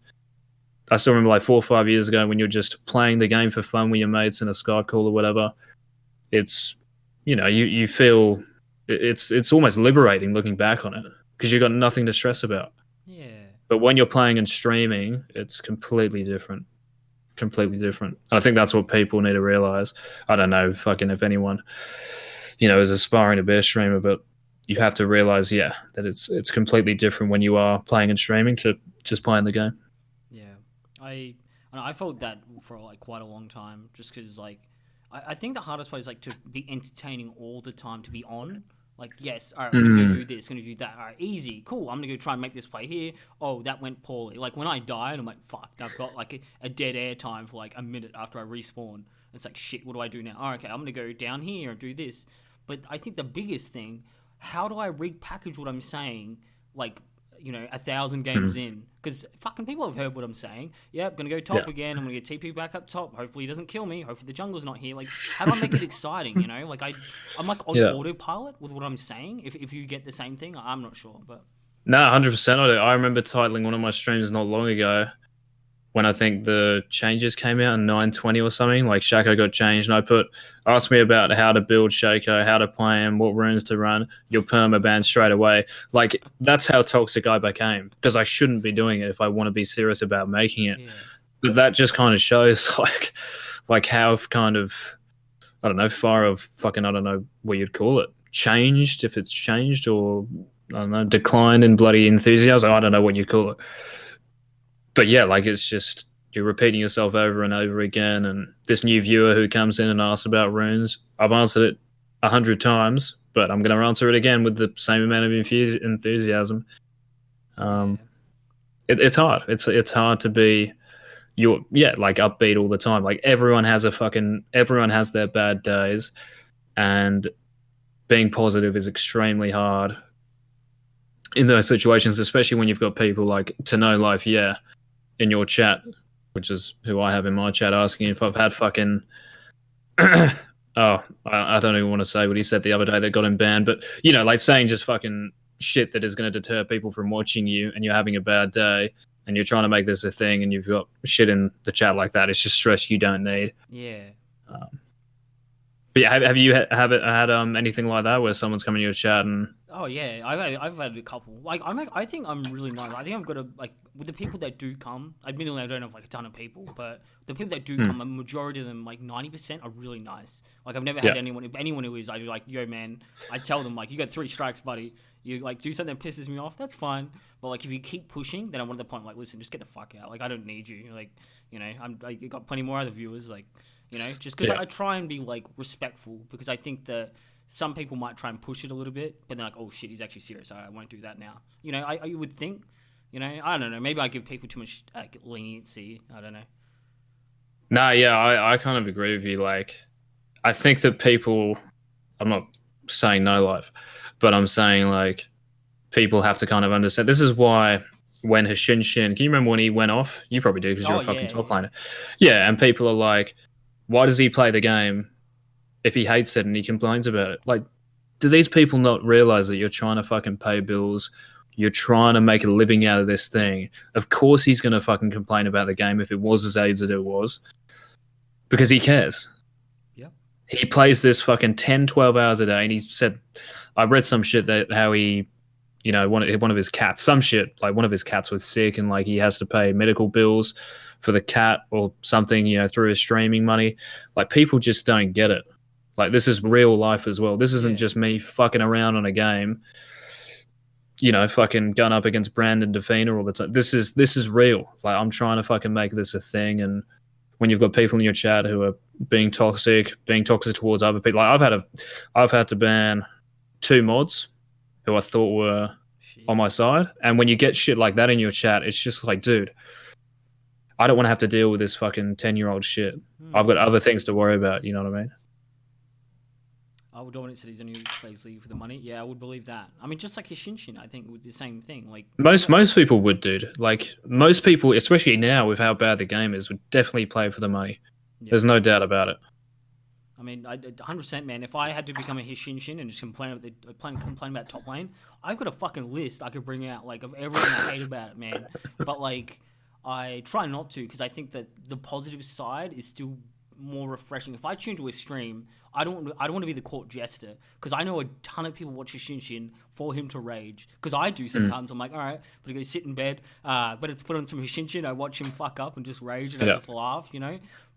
I still remember like 4 or 5 years ago when you're just playing the game for fun with your mates in a Skype call or whatever. It's, you know, you feel it's almost liberating looking back on it because you've got nothing to stress about. Yeah. But when you're playing and streaming, it's completely different. Completely different. And I think that's what people need to realize. I don't know fucking if anyone, you know, is aspiring to be a streamer, but you have to realize, yeah, that it's completely different when you are playing and streaming to just playing the game. Yeah, I felt that for like quite a long time, just because like I think the hardest part is like to be entertaining all the time, to be on. Like, yes, all right, I'm gonna go do this, gonna do that. All right, easy, cool. I'm gonna go try and make this play here. Oh, that went poorly. Like when I die, and I'm like, fuck, I've got like a dead air time for like a minute after I respawn. It's like, shit, what do I do now? Oh, okay, I'm gonna go down here and do this. But I think the biggest thing, how do I repackage what I'm saying, like, you know, 1,000 games in? Because fucking people have heard what I'm saying. Yeah, I'm going to go top again. I'm going to get TP back up top. Hopefully he doesn't kill me. Hopefully the jungle's not here. Like, how do I make it exciting, you know? Like, I'm like on autopilot with what I'm saying. If you get the same thing, I'm not sure. But no, 100% I do. I remember titling one of my streams not long ago when I think the changes came out in 920 or something, like Shaco got changed, and I asked me about how to build Shaco, how to play him, what runes to run, you'll permaban straight away. Like, that's how toxic I became, because I shouldn't be doing it if I want to be serious about making it. Yeah. But that just kind of shows like how kind of, I don't know, far of fucking, I don't know what you'd call it, changed, if it's changed, or I don't know, declined in bloody enthusiasm. I don't know what you'd call it. But yeah, like, it's just, you're repeating yourself over and over again. And this new viewer who comes in and asks about runes, I've answered it 100 times, but I'm going to answer it again with the same amount of enthusiasm. It's hard. It's hard to be like upbeat all the time. Like, everyone has their bad days, and being positive is extremely hard in those situations, especially when you've got people like To Know Life, in your chat, which is who I have in my chat, asking if I've had fucking I don't even want to say what he said the other day that got him banned, but, you know, like saying just fucking shit that is going to deter people from watching you, and you're having a bad day and you're trying to make this a thing, and you've got shit in the chat like that. It's just stress you don't need. Yeah. But yeah, have you had anything like that where someone's coming to your chat and Oh yeah, I've had a couple. Like I think I'm really nice. I think I've got a like with the people that do come. Admittedly, I don't have like a ton of people, but the people that do come, a majority of them, like 90%, are really nice. Like I've never Yeah. had anyone who is. I do like, yo man, I tell them like, you got 3 strikes, buddy. You like do something that pisses me off, that's fine. But like if you keep pushing, then I'm at the point like, listen, just get the fuck out. Like I don't need you. Like I got plenty more other viewers. Like just because Yeah. I try and be like respectful because I think that some people might try and push it a little bit, but they're like, oh shit, he's actually serious. I won't do that now. I would think, I don't know. Maybe I give people too much leniency. I don't know. Nah, yeah, I kind of agree with you. Like, I think that people, I'm not saying no life, but I'm saying like people have to kind of understand. This is why when Hashinshin, can you remember when he went off? You probably do because you're Oh a fucking yeah, top yeah. laner. Yeah, and people are like, why does he play the game if he hates it and he complains about it? Like, do these people not realize that you're trying to fucking pay bills? You're trying to make a living out of this thing. Of course he's going to fucking complain about the game if it was as AIDS as it was. Because he cares. Yep. He plays this fucking 10, 12 hours a day. And he said, I read some shit that how he, one of his cats, some shit, like one of his cats was sick and like he has to pay medical bills for the cat or something, through his streaming money. Like people just don't get it. Like this is real life as well. This isn't just me fucking around on a game, fucking gun up against Brandon Defina all the time. This is real. Like I'm trying to fucking make this a thing. And when you've got people in your chat who are being toxic towards other people, like I've had to ban 2 mods who I thought were on my side. And when you get shit like that in your chat, it's just like, dude, I don't want to have to deal with this fucking 10-year-old shit. I've got other things to worry about. You know what I mean? Oh, Dominic said he's only plays League for the money. Yeah, I would believe that. I mean, just like his Shinshin, I think would the same thing. Like most people would, dude. Like most people, especially now with how bad the game is, would definitely play for the money. Yeah. There's no doubt about it. I mean, 100%, man. If I had to become a Hishinshin and just complain about top lane, I've got a fucking list I could bring out like of everything I hate about it, man. But like, I try not to because I think that the positive side is still more refreshing. If I tune to a stream, I don't want to be the court jester because I know a ton of people watch Hishinshin for him to rage because I do sometimes. I'm like, all right, but I go sit in bed, but it's put on some Hishinshin. I watch him fuck up and just rage and I just laugh,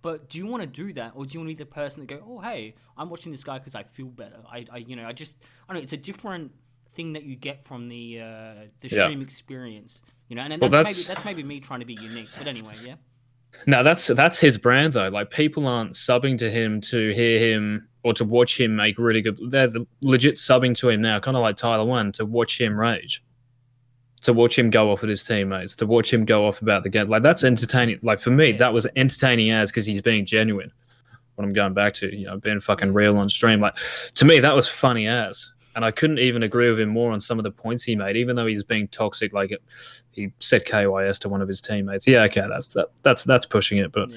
But do you want to do that, or do you want to be the person that go, oh hey, I'm watching this guy because I feel better? I don't know. It's a different thing that you get from the stream experience, And that's maybe me trying to be unique. But anyway, yeah. No, that's his brand though. Like people aren't subbing to him to hear him or to watch him make really good. They're legit subbing to him now, kind of like Tyler One, to watch him rage, to watch him go off with his teammates, to watch him go off about the game. Like that's entertaining. Like for me, that was entertaining as because he's being genuine. What I'm going back to, being fucking real on stream. Like to me, that was funny as. And I couldn't even agree with him more on some of the points he made, even though he's being toxic. Like he said KYS to one of his teammates. Yeah, okay, that's pushing it. But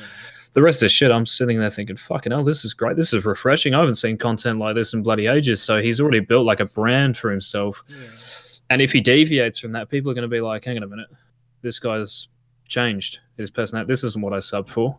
the rest of the shit, I'm sitting there thinking, fucking hell, this is great. This is refreshing. I haven't seen content like this in bloody ages. So he's already built like a brand for himself. Yeah. And if he deviates from that, people are going to be like, hang on a minute, this guy's changed his personality. This isn't what I subbed for.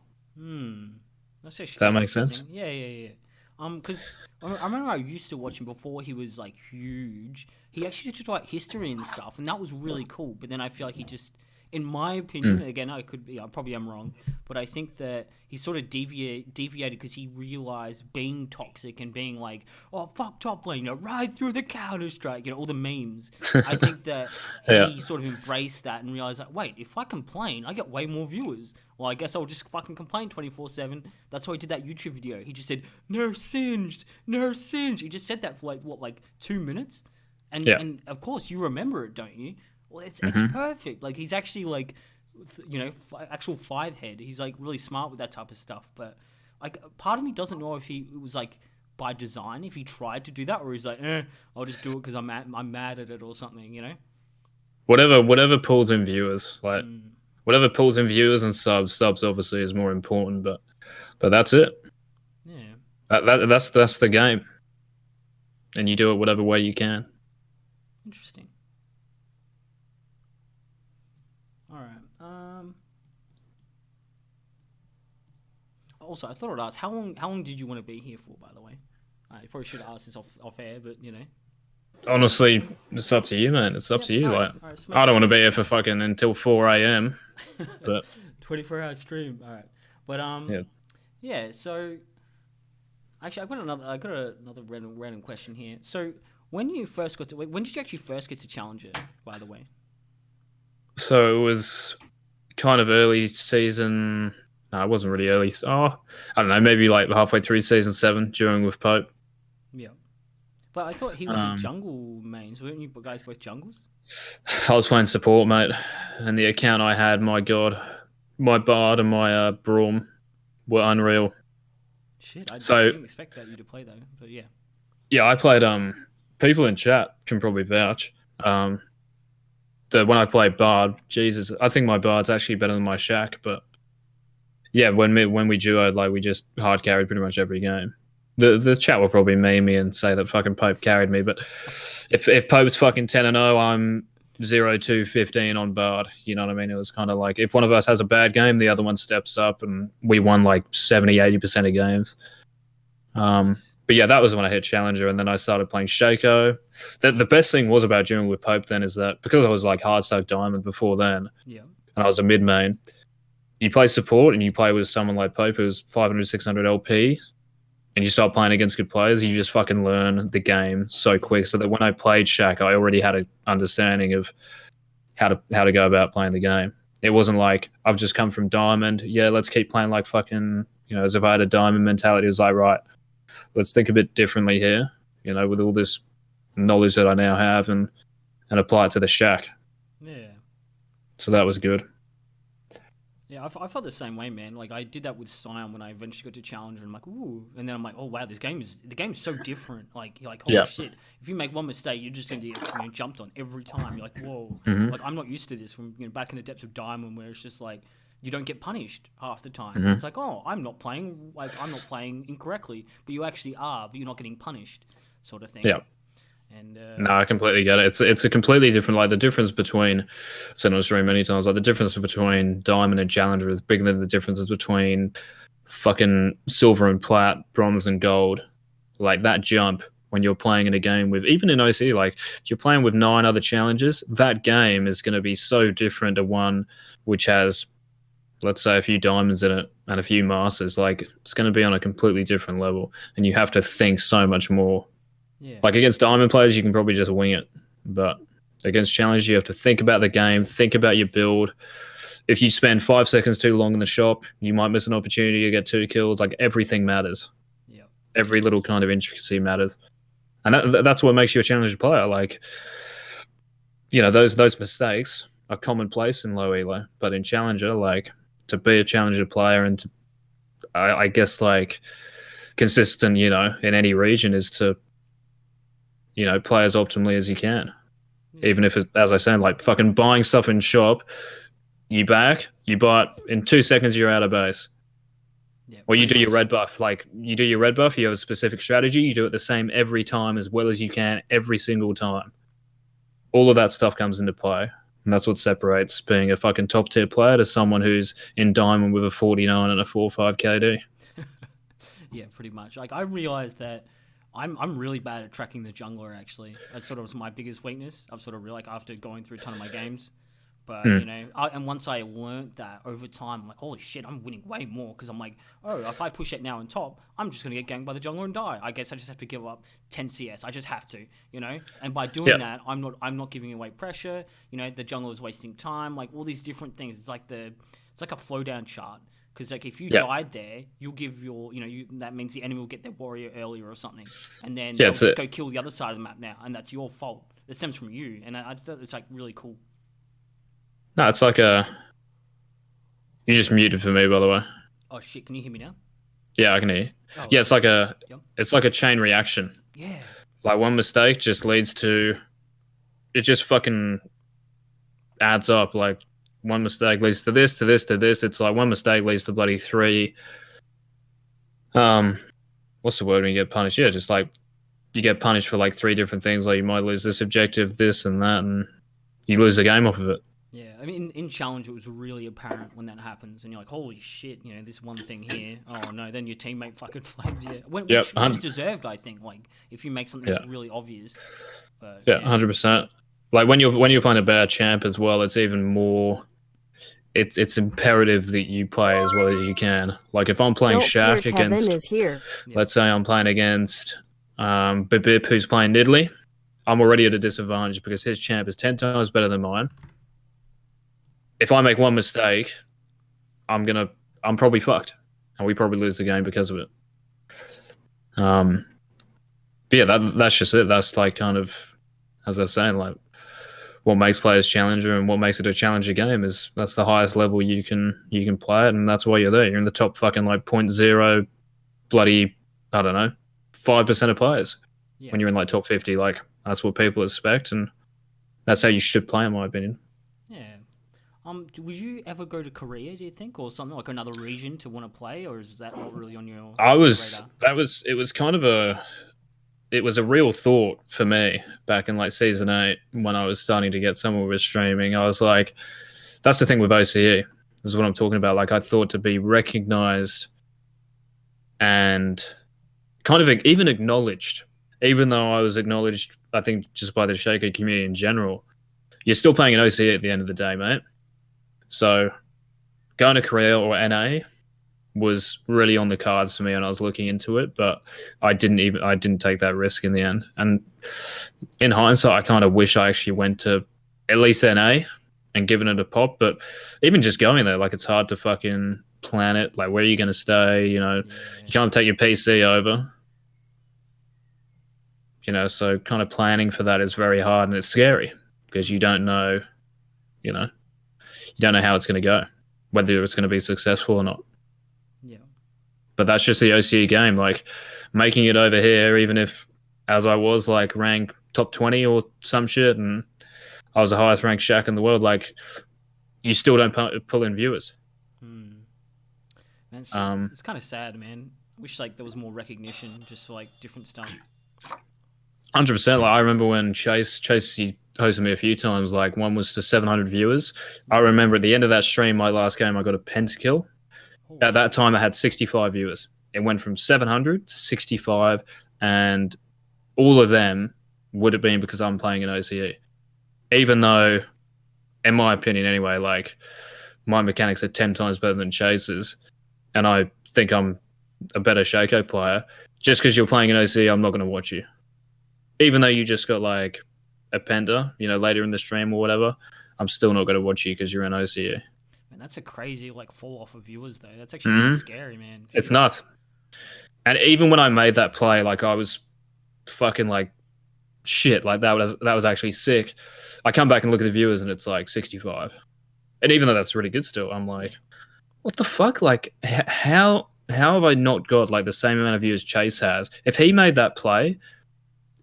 That's actually that makes sense. Yeah. Because I remember I used to watch him before he was like huge. He actually used to talk history and stuff, and that was really cool. But then I feel like he just, in my opinion, again, I probably am wrong, but I think that he sort of deviated because he realized being toxic and being like, oh fuck top lane, ride through the Counter Strike, all the memes. I think that he sort of embraced that and realized that wait, if I complain, I get way more viewers. Well, I guess I'll just fucking complain 24/7. That's why he did that YouTube video. He just said nerf singed. He just said that for like 2 minutes, and of course you remember it, don't you? Well, it's perfect. Like he's actually like, actual 5-head. He's like really smart with that type of stuff. But like, part of me doesn't know if it was like by design, if he tried to do that, or he's like, I'll just do it because I'm mad at it or something, Whatever pulls in viewers, like whatever pulls in viewers and subs obviously is more important. But that's it. Yeah. That's the game, and you do it whatever way you can. Interesting. All right. Also, I thought I'd ask how long did you want to be here for? By the way, I probably should ask this off air, but Honestly, it's up to you, man. It's up Yeah, to you. Like, all right, smoke. I don't want to be here for fucking until 4 a.m. But 24-hour stream. All right, but yeah. yeah. So actually, I got another random question here. So when you first got to, when did you actually first get to Challenger? By the way. So it was kind of early season. No, it wasn't really early. Oh, I don't know. Maybe like halfway through season 7 during with Pope. Yeah. But I thought he was a Um, jungle mains. Weren't you guys both jungles? I was playing support, mate, and the account I had, my god, my Bard and my Braum were unreal. Shit, I So didn't expect that you to play though. But yeah. yeah, I played. People in chat can probably vouch. That when I played Bard, Jesus, I think my Bard's actually better than my Shack. But yeah, when we duoed, like we just hard carried pretty much every game. The chat will probably meme me and say that fucking Pope carried me, but if Pope's fucking 10-0, I'm 0-2-15 on Bard. You know what I mean? It was kind of like if one of us has a bad game, the other one steps up, and we won like 70-80% of games. But yeah, that was when I hit Challenger, and then I started playing Shaco. The best thing was about during with Pope then is that because I was like hard soak diamond before then, Yeah. and I was a mid main, you play support and you play with someone like Pope who's 500, 600 LP, and you start playing against good players, you just fucking learn the game so quick. So that when I played Shaq, I already had an understanding of how to go about playing the game. It wasn't like I've just come from diamond. Yeah, let's keep playing like fucking, as if I had a diamond mentality. It was like, right, let's think a bit differently here, with all this knowledge that I now have and apply it to the Shack. Yeah. So that was good. Yeah, I felt the same way, man. Like I did that with Sion when I eventually got to Challenger. And I'm like, ooh, and then I'm like, oh wow, the game is so different. Like you're like, holy shit! If you make one mistake, you're just gonna get jumped on every time. You're like, whoa, like I'm not used to this from back in the depths of Diamond, where it's just like you don't get punished half the time. It's like, oh, I'm not playing incorrectly, but you actually are, but you're not getting punished, sort of thing. Yeah. And no, I completely get it. It's a completely different, like the difference between, I've said on the stream many times, like the difference between Diamond and Challenger is bigger than the differences between fucking silver and plat, bronze and gold. Like that jump when you're playing in a game with, even in OCE, like if you're playing with 9 other challengers, that game is going to be so different to one which has, let's say, a few diamonds in it and a few masters. Like it's going to be on a completely different level, and you have to think so much more. yeah, Like against diamond players, you can probably just wing it, but against challengers, you have to think about the game, think about your build. If you spend 5 seconds too long in the shop, you might miss an opportunity to get 2 kills. Like everything matters. yeah, Every little kind of intricacy matters, and that's what makes you a challenger player. Like, those mistakes are commonplace in low elo, but in challenger, like to be a challenger player and to, I guess, like consistent, in any region is to play as optimally as you can. Yeah. Even if, as I said, like fucking buying stuff in shop, you buy it, in 2 seconds, you're out of base. Yeah, or you do your red buff. Like, you do your red buff, you have a specific strategy, you do it the same every time as well as you can every single time. All of that stuff comes into play. And that's what separates being a fucking top tier player to someone who's in diamond with a 49 and a 4.5 KD. Yeah, pretty much. Like I realized that I'm really bad at tracking the jungler. Actually, that sort of was my biggest weakness. I've sort of like after going through a ton of my games, but and once I learned that over time, I'm like, holy shit, I'm winning way more because I'm like, oh, if I push it now on top, I'm just gonna get ganked by the jungler and die. I guess I just have to give up 10 CS. I just have to, And by doing that, I'm not giving away pressure. The jungler is wasting time. Like all these different things. It's like a flow down chart. Because like if you died there, you'll give your that means the enemy will get their warrior earlier or something, and then they'll just go kill the other side of the map now, and that's your fault. It stems from you, and I thought it's like really cool. No, it's like you just muted for me, by the way. Oh shit! Can you hear me now? Yeah, I can hear you. Oh, yeah, it's like a chain reaction. Yeah. Like one mistake just leads to, it just fucking adds up. Like. One mistake leads to this, to this, to this. It's like one mistake leads to bloody 3. What's the word when you get punished? Yeah, just like you get punished for like 3 different things. Like you might lose this objective, this and that, and you lose the game off of it. Yeah, I mean, in Challenge, it was really apparent when that happens, and you're like, holy shit, this one thing here. Oh no, then your teammate fucking flames you. Which is deserved, I think. Like, if you make something really obvious But Yeah, 100%. Like when you're playing a bad champ as well, it's even more. It's imperative that you play as well as you can. Like if I'm playing Don't fear, Shaq Kevin against, is here. let's say I'm playing against Bibip, who's playing Nidalee, I'm already at a disadvantage because his champ is 10 times better than mine. If I make one mistake, I'm probably fucked, and we probably lose the game because of it. But yeah, that's just it. That's like kind of, as I was saying, like what makes players challenger and what makes it a challenger game is that's the highest level you can play it, and that's why you're there. You're in the top fucking like 0.0 bloody, I don't know, 5% of players. When you're in like top 50, like that's what people expect, and that's how you should play, in my opinion. Yeah. Would you ever go to Korea, do you think, or something like another region to want to play, or is that not really on your radar? It was a real thought for me back in like season 8 when I was starting to get somewhere with streaming. I was like, that's the thing with OCE. This is what I'm talking about. Like I thought to be recognized and kind of even acknowledged, even though I was acknowledged, I think just by the Shaco community in general. You're still playing an OCE at the end of the day, mate. So going to Korea or NA was really on the cards for me, and I was looking into it, but I didn't take that risk in the end. And in hindsight, I kind of wish I actually went to at least NA and given it a pop. But even just going there, like it's hard to fucking plan it. Like where are you going to stay? You know, you can't take your PC over. You know, so kind of planning for that is very hard, and it's scary because you don't know. You know, you don't know how it's going to go, whether it's going to be successful or not. Yeah. But that's just the OCE game. Like making it over here, even if as I was like ranked top 20 or some shit, and I was the highest ranked Shaq in the world, like you still don't pull in viewers. It's kind of sad, man. I wish like there was more recognition just for like different stuff. 100%. Like I remember when Chase he hosted me a few times. Like one was to 700 viewers. I remember at the end of that stream, my last game, I got a pentakill. At that time, I had 65 viewers. It went from 700 to 65, and all of them would have been because I'm playing an OCE. Even though, in my opinion anyway, like my mechanics are 10 times better than Chase's, and I think I'm a better Shaco player. Just because you're playing an OCE, I'm not going to watch you. Even though you just got like a penta, you know, later in the stream or whatever, I'm still not going to watch you because you're an OCE. Man, that's a crazy like fall off of viewers though. That's actually pretty scary, man. It's nuts. And even when I made that play, like I was fucking like shit. Like that was actually sick. I come back and look at the viewers and it's like 65. And even though that's really good still, I'm like, what the fuck? Like how have I not got like the same amount of views Chase has? If he made that play,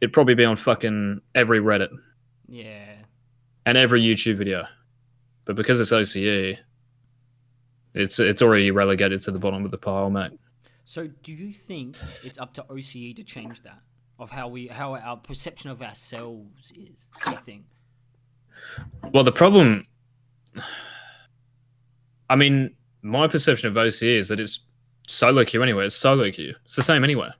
it'd probably be on fucking every Reddit. Yeah. And every YouTube video. But because it's OCE, it's already relegated to the bottom of the pile, mate. So do you think it's up to OCE to change that? Of how our perception of ourselves is, do you think? Well, the problem, I mean, my perception of OCE is that it's solo queue anyway. It's solo queue. It's the same anywhere.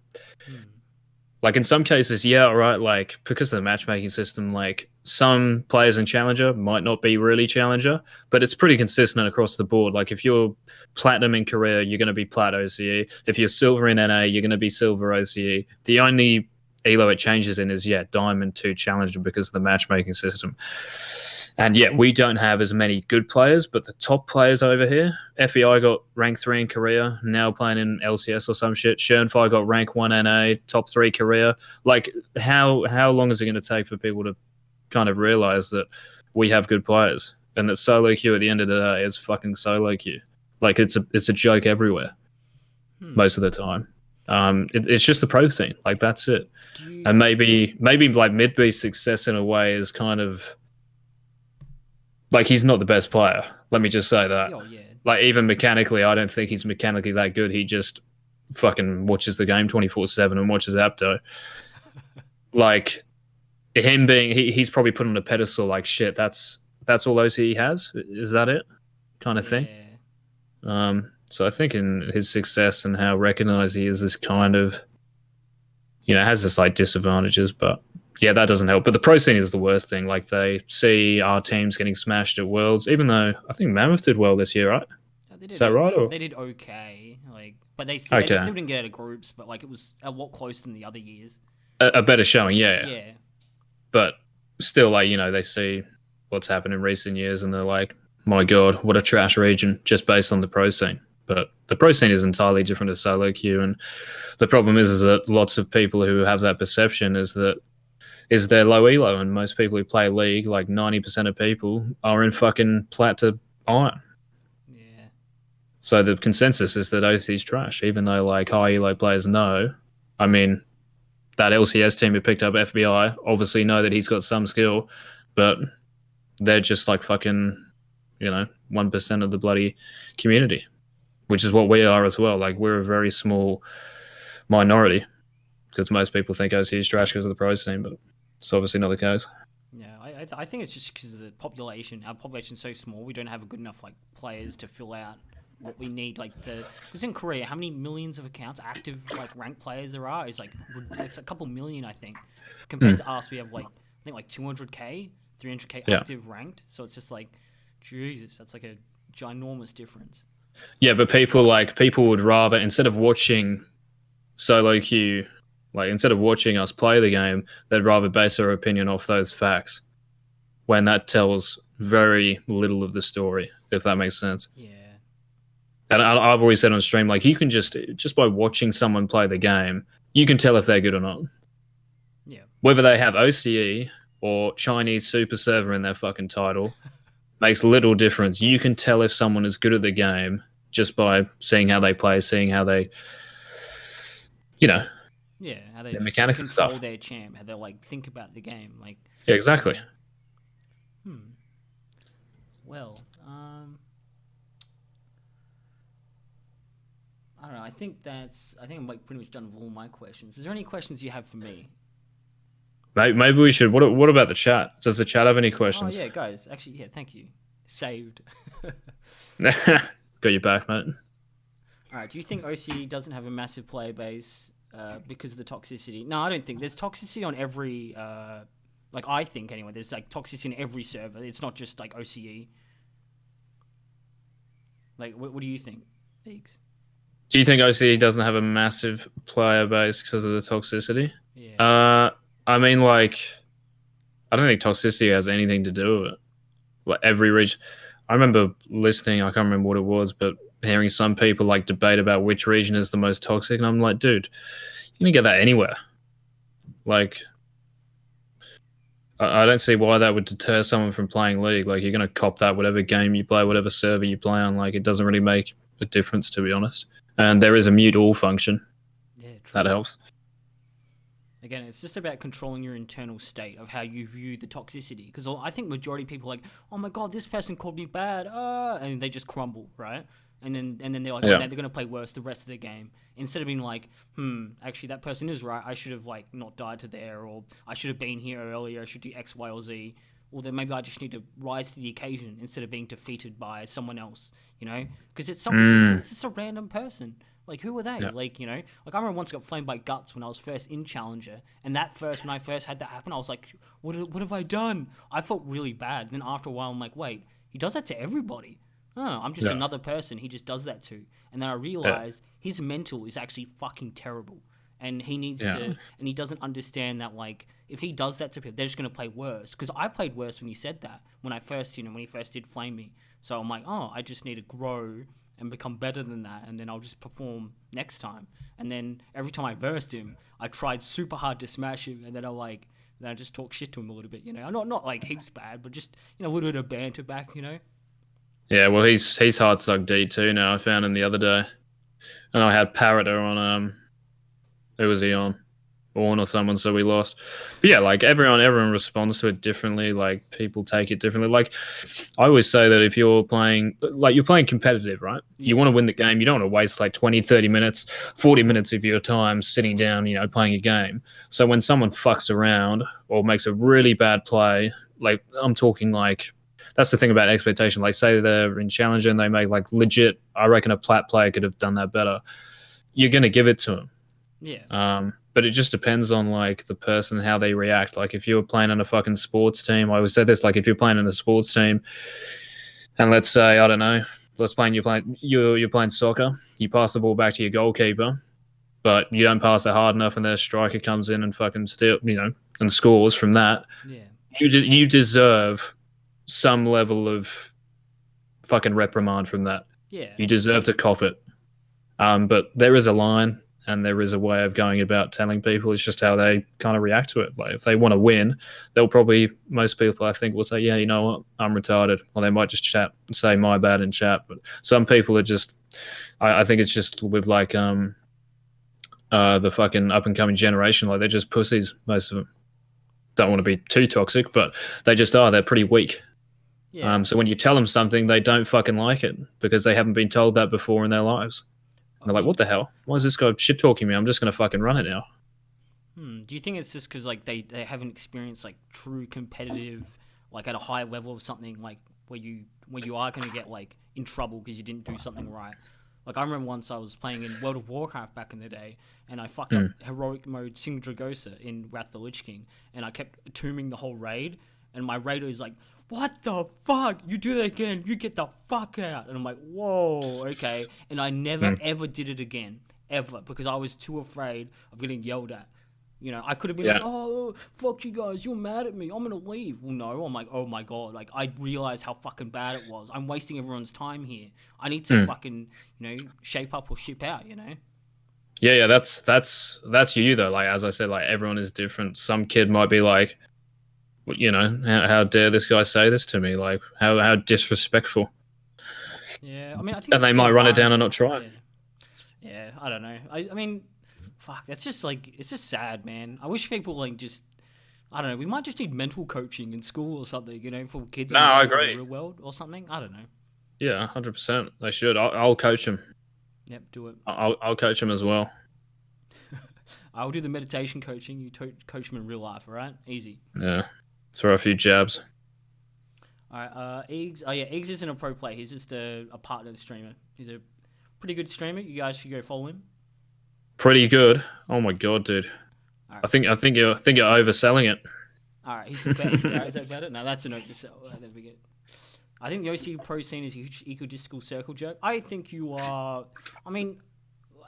Like in some cases, yeah, all right, like because of the matchmaking system, like some players in Challenger might not be really Challenger, but it's pretty consistent across the board. Like if you're Platinum in Korea, you're going to be Plat OCE. If you're Silver in NA, you're going to be Silver OCE. The only elo it changes in is, yeah, Diamond to Challenger because of the matchmaking system. And yeah, we don't have as many good players, but the top players over here, FBI got rank 3 in Korea, now playing in LCS or some shit. Shernfire got rank 1 NA, top 3 Korea. Like, how long is it going to take for people to kind of realize that we have good players and that solo queue at the end of the day is fucking solo queue? Like, it's a joke everywhere most of the time. It's just the pro scene. Like, that's it. And maybe like mid-B success in a way is kind of like he's not the best player. Let me just say that. Oh, yeah. Like even mechanically, I don't think he's mechanically that good. He just fucking watches the game 24/7 and watches Apto. Like him being, he's probably put on a pedestal. Like shit, that's all OCE has. Is that it? Kind of thing. So I think in his success and how recognized he is kind of, you know, has this like disadvantages, but yeah, that doesn't help. But the pro scene is the worst thing. Like they see our teams getting smashed at Worlds, even though I think Mammoth did well this year, right? Is that right? Or They did okay, like, but they okay, still didn't get out of groups. But like, it was a lot closer than the other years. a better showing, yeah. Yeah, But still, like they see what's happened in recent years, and they're like, "My God, what a trash region!" Just based on the pro scene. But the pro scene is entirely different to solo queue, and the problem is that lots of people who have that perception is they're low elo, and most people who play League, like 90% of people, are in fucking plat to iron. yeah. So the consensus is that OC is trash, even though like high elo players know. I mean, that LCS team who picked up FBI obviously know that he's got some skill, but they're just like fucking, 1% of the bloody community, which is what we are as well. Like we're a very small minority because most people think OC is trash because of the pro scene, but it's obviously not the case. Yeah, I think it's just because of the population. Our population's so small, we don't have a good enough like players to fill out what we need. Like because in Korea, how many millions of accounts, active like ranked players there are? It's like it's a couple million, I think. Compared to us, we have like I think like 200k, 300k active ranked. So it's just like, Jesus, that's like a ginormous difference. Yeah, but people would rather, instead of watching solo queue, like instead of watching us play the game, they'd rather base their opinion off those facts, when that tells very little of the story, if that makes sense. Yeah. And I've always said on stream, like you can just by watching someone play the game, you can tell if they're good or not. Yeah. Whether they have OCE or Chinese super server in their fucking title makes little difference. You can tell if someone is good at the game just by seeing how they play, seeing how they, yeah, how they their mechanics and stuff. Their champ, how they like think about the game, like. Yeah, exactly. Well, I don't know. I think I'm like pretty much done with all my questions. Is there any questions you have for me? Maybe we should. What about the chat? Does the chat have any questions? Oh yeah, guys. Actually, yeah. Thank you. Saved. Got your back, mate. All right. Do you think OCE doesn't have a massive player base because of the toxicity? No, I don't think. There's toxicity on every. Like I think anyway. There's like toxicity in every server. It's not just like OCE. Like, what do you think, Eagz? Do you think OCE doesn't have a massive player base because of the toxicity? Yeah. I mean, like, I don't think toxicity has anything to do with it. Like every region, I remember listening. I can't remember what it was, but hearing some people like debate about which region is the most toxic, and I'm like, dude, you're gonna get that anywhere. Like, I don't see why that would deter someone from playing League. Like, you're gonna cop that whatever game you play, whatever server you play on. Like, it doesn't really make a difference, to be honest. And there is a mute all function. Yeah, true. That helps. Again, it's just about controlling your internal state of how you view the toxicity. Because I think majority of people are like, oh my god, this person called me bad, and they just crumble, right? And then they're like, they're gonna play worse the rest of the game. Instead of being like, actually that person is right. I should have like not died to there, or I should have been here earlier. I should do X, Y, or Z. Or then maybe I just need to rise to the occasion instead of being defeated by someone else. Because it's just a random person. Like, who are they? Yeah. Like, I remember once I got flamed by Guts when I was first in Challenger. And when I first had that happen, I was like, what have I done? I felt really bad. And then after a while, I'm like, wait, he does that to everybody. Oh, I'm just another person he just does that to. And then I realized his mental is actually fucking terrible. And he needs to, and he doesn't understand that, like, if he does that to people, they're just going to play worse. Because I played worse when he said that, when he first did flame me. So I'm like, I just need to grow and become better than that, and then I'll just perform next time. And then every time I versed him, I tried super hard to smash him, and then I just talk shit to him a little bit, not like heaps bad, but just a little bit of banter back, Yeah, well, he's hard suck D too now. I found him the other day, and I had Parrotter on. Who was he on? Orn or someone, so we lost. But yeah, like everyone responds to it differently. Like people take it differently. Like I always say that if you're playing competitive, right? You want to win the game. You don't want to waste like 20, 30 minutes, 40 minutes of your time sitting down, playing a game. So when someone fucks around or makes a really bad play, like I'm talking like, that's the thing about expectation. Like say they're in Challenger and they make like legit, I reckon a plat player could have done that better. You're going to give it to them. Yeah. but it just depends on like the person, how they react. Like if you were playing on a fucking sports team, I always say this, like if you're playing in a sports team and let's say, I don't know, you're playing soccer, you pass the ball back to your goalkeeper, but you don't pass it hard enough and their striker comes in and fucking steal, and scores from that. Yeah. You deserve some level of fucking reprimand from that. Yeah. You deserve to cop it. But there is a line and there is a way of going about telling people. It's just how they kind of react to it. Like if they want to win, most people I think will say, yeah, you know what, I'm retarded. Or they might just say my bad in chat. But some people are just, I think it's just with like the fucking up and coming generation, like they're just pussies, most of them. Don't want to be too toxic, but they just are. They're pretty weak. Yeah. So when you tell them something, they don't fucking like it because they haven't been told that before in their lives. And they're like, what the hell? Why is this guy shit talking me? I'm just going to fucking run it now. Do you think it's just because like they haven't experienced like true competitive, like at a high level of something, like where you are going to get like in trouble because you didn't do something right? Like I remember once I was playing in World of Warcraft back in the day, and I fucked up heroic mode Sing Dragosa in Wrath of the Lich King, and I kept tombing the whole raid, and my raider is like, what the fuck? You do that again, you get the fuck out. And I'm like, whoa, okay. And I never ever did it again, ever, because I was too afraid of getting yelled at. I could have been like, oh, fuck you guys, you're mad at me, I'm gonna leave. Well, no, I'm like, oh my god, like, I realized how fucking bad it was. I'm wasting everyone's time here. I need to fucking, shape up or ship out, Yeah, that's you, though. Like, as I said, like, everyone is different. Some kid might be like, how dare this guy say this to me? Like, how disrespectful. Yeah, I mean, I think and they might run it down and not try. Yeah, I don't know. I mean, fuck, that's just like, it's just sad, man. I wish people like just, I don't know, we might just need mental coaching in school or something, for kids. No, I agree. In the real world or something. I don't know. Yeah, 100%. They should. I'll coach them. Yep, do it. I'll coach them as well. I'll do the meditation coaching. You coach them in real life, all right? Easy. Yeah. Throw a few jabs. All right, Eagz. Oh yeah, Eagz isn't a pro player. He's just a partner streamer. He's a pretty good streamer. You guys should go follow him. Pretty good. Oh my god, dude. Right. I think you're overselling it. All right, he's the best. Is that better? No, that's an oversell. There we go. I think the OCE pro scene is a huge egotistical circle jerk. I think you are. I mean,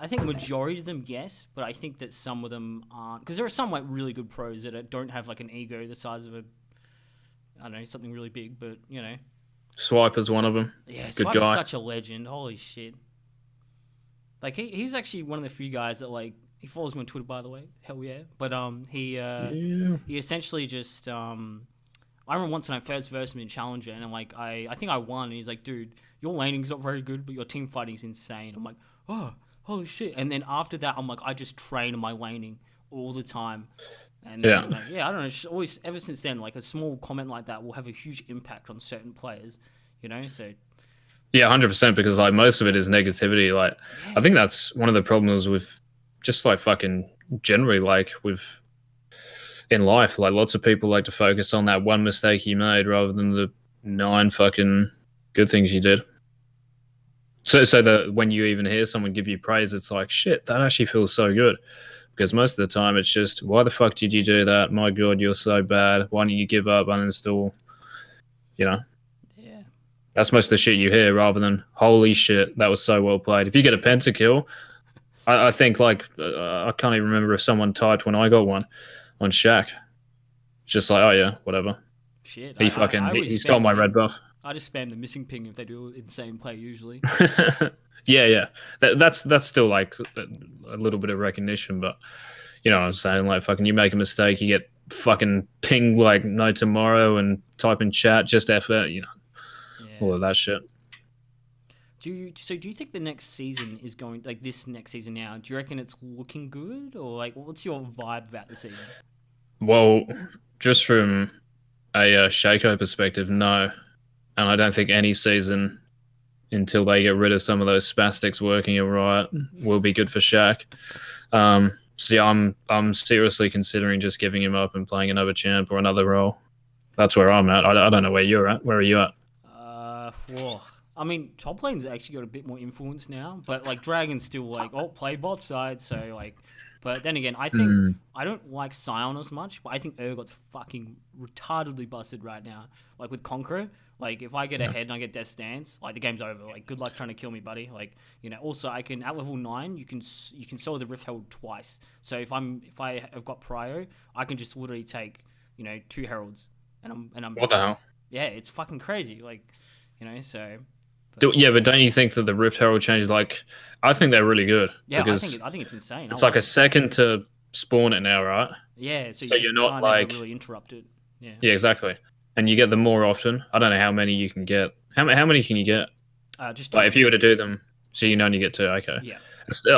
I think majority of them, yes, but I think that some of them aren't. Because there are some like really good pros that don't have like an ego the size of I don't know, something really big, but Swiper's one of them. Yeah, good Swiper's guy. Such a legend. Holy shit. Like he's actually one of the few guys that like, he follows me on Twitter, by the way. Hell yeah. But he essentially just I remember once when I first versed him in Challenger, and I'm like, I think I won, and he's like, dude, your laning's not very good, but your team fighting's insane. I'm like, oh, holy shit. And then after that, I'm like, I just train my laning all the time. And then, I don't know, just always, ever since then, like a small comment like that will have a huge impact on certain players, so. Yeah, 100%, because like most of it is negativity. Like, I think that's one of the problems with just like fucking generally, like with in life, like lots of people like to focus on that one mistake you made rather than the 9 fucking good things you did. So that when you even hear someone give you praise, it's like, shit, that actually feels so good. Because most of the time it's just, why the fuck did you do that? My god, you're so bad. Why don't you give up, uninstall? Yeah. That's most of the shit you hear, rather than, holy shit, that was so well played. If you get a pentakill, I think like, I can't even remember if someone typed when I got one on Shaq. Just like, oh yeah, whatever. Shit. He stole my red buff. I just spam the missing ping if they do insane play usually. Yeah. That's still like a little bit of recognition, but you know what I'm saying? Like fucking you make a mistake, you get fucking pinged like no tomorrow and type in chat, just effort, all of that shit. Do you think the next season is going, like this next season now, do you reckon it's looking good, or like what's your vibe about the season? Well, just from a Shaco perspective, no. And I don't think any season until they get rid of some of those spastics working it right will be good for Shaq. So yeah, I'm seriously considering just giving him up and playing another champ or another role. That's where I'm at. I don't know where you're at. Where are you at? I mean, top lane's actually got a bit more influence now, but like Dragon's still like, play bot side, so like But then again, I think I don't like Scion as much, but I think Urgot's fucking retardedly busted right now. Like with Conqueror, like if I get ahead and I get Death Stance, like the game's over. Like good luck trying to kill me, buddy. Like Also, I can at level 9, you can solo the Rift Herald twice. So if I have got Prio, I can just literally take 2 heralds, and I'm What the hell? yeah, it's fucking crazy. Like so. But don't you think that the Rift Herald changes? Like, I think they're really good. Yeah, because I think it's insane. it's like a second to spawn it now, right? Yeah, so So you you're just not can't like ever really interrupt it. Yeah. Yeah, exactly. And you get them more often. I don't know how many you can get. How many can you get? Just 2. Like if you were to do them, so you only get 2. Okay. Yeah.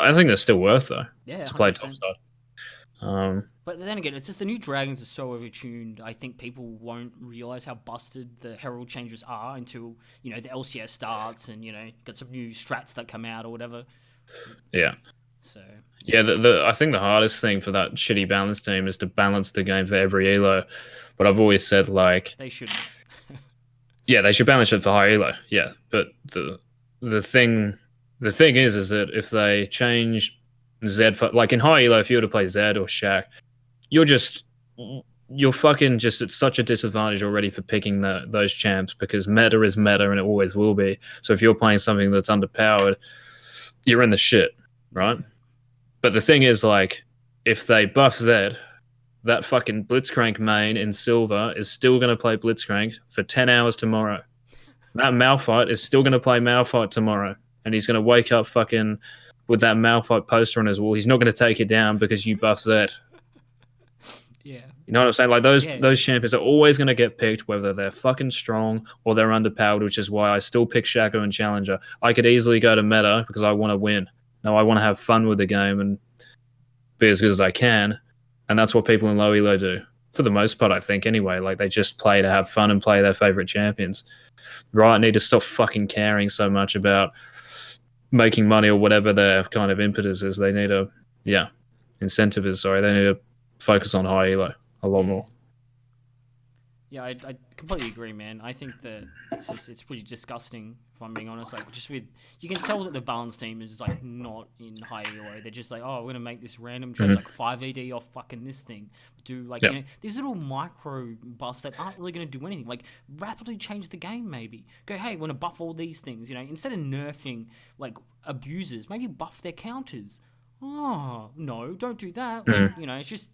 I think they're still worth though. Yeah. To play 100%. topside. But then again, it's just the new dragons are so overtuned. I think people won't realize how busted the herald changes are until the LCS starts and got some new strats that come out or whatever. Yeah. So. Yeah, I think the hardest thing for that shitty balance team is to balance the game for every elo. But I've always said like they should. Yeah, they should balance it for high elo. Yeah, but the thing is that if they change Zed for, like in high elo, if you were to play Zed or Shaq, you're fucking just at such a disadvantage already for picking those champs because meta is meta and it always will be. So if you're playing something that's underpowered, you're in the shit, right? But the thing is, like, if they buff Zed, that fucking Blitzcrank main in silver is still going to play Blitzcrank for 10 hours tomorrow. That Malphite is still going to play Malphite tomorrow. And he's going to wake up fucking with that Malphite poster on his wall. He's not going to take it down because you buff Zed. Yeah. You know what I'm saying? Like those champions are always going to get picked, whether they're fucking strong or they're underpowered, which is why I still pick Shaco and Challenger. I could easily go to meta because I want to win. No, I want to have fun with the game and be as good as I can. And that's what people in low elo do. For the most part, I think, anyway. Like, they just play to have fun and play their favorite champions. Riot need to stop fucking caring so much about making money or whatever their kind of impetus is. They need a, incentive is, sorry. They need to focus on high elo a lot more. Yeah, I completely agree, man. I think that it's pretty disgusting, if I'm being honest. Like, you can tell that the balance team is like not in high elo. They're just like, oh, we're gonna make this random trade like 5 AD off fucking this thing. Do like these little micro buffs that aren't really gonna do anything. Like rapidly change the game, maybe. Go, hey, want to buff all these things? Instead of nerfing like abusers, maybe buff their counters. Oh no, don't do that. Like, it's just.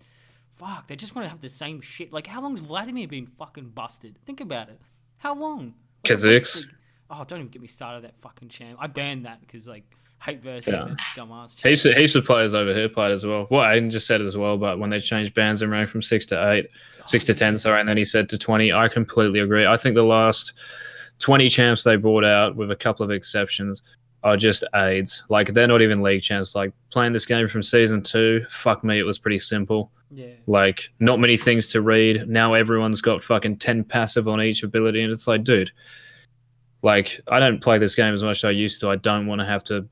Fuck, they just want to have the same shit. Like, how long's Vladimir been fucking busted? Think about it. How long? Kha'Zix. Oh, don't even get me started that fucking champ. I banned that because, like, hate versus that dumbass champ. Heaps of players over here played as well. Well, Aiden just said it as well, but when they changed bans and rank from 6 to 8, 6 to 10, sorry, and then he said to 20, I completely agree. I think the last 20 champs they brought out, with a couple of exceptions, are just aids. Like, they're not even league champs. Like, playing this game from season 2, fuck me, it was pretty simple. Yeah. Like, not many things to read. Now everyone's got fucking 10 passive on each ability, and it's like, dude, like, I don't play this game as much as I used to. I don't want to have to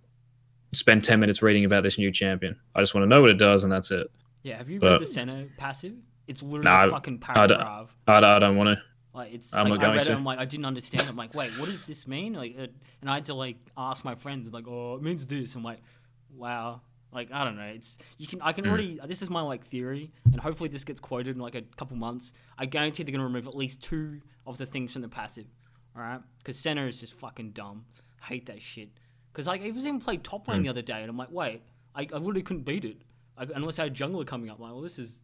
spend 10 minutes reading about this new champion. I just want to know what it does, and that's it. Yeah, have you read the Senna passive? It's literally a fucking paragraph. I don't want to. Like, it's I'm like, not I going read to. it, I'm like, I didn't understand. I'm like, wait, what does this mean? Like, and I had to like ask my friends, like, oh, it means this. I'm like, wow. Like, I don't know. I can already. This is my like theory, and hopefully this gets quoted in like a couple months. I guarantee they're gonna remove at least 2 of the things from the passive. All right, because Senna is just fucking dumb. Hate that shit. Because like, he was even played top lane the other day, and I'm like, wait, I literally couldn't beat it, unless I had jungler coming up. I'm like, well, this is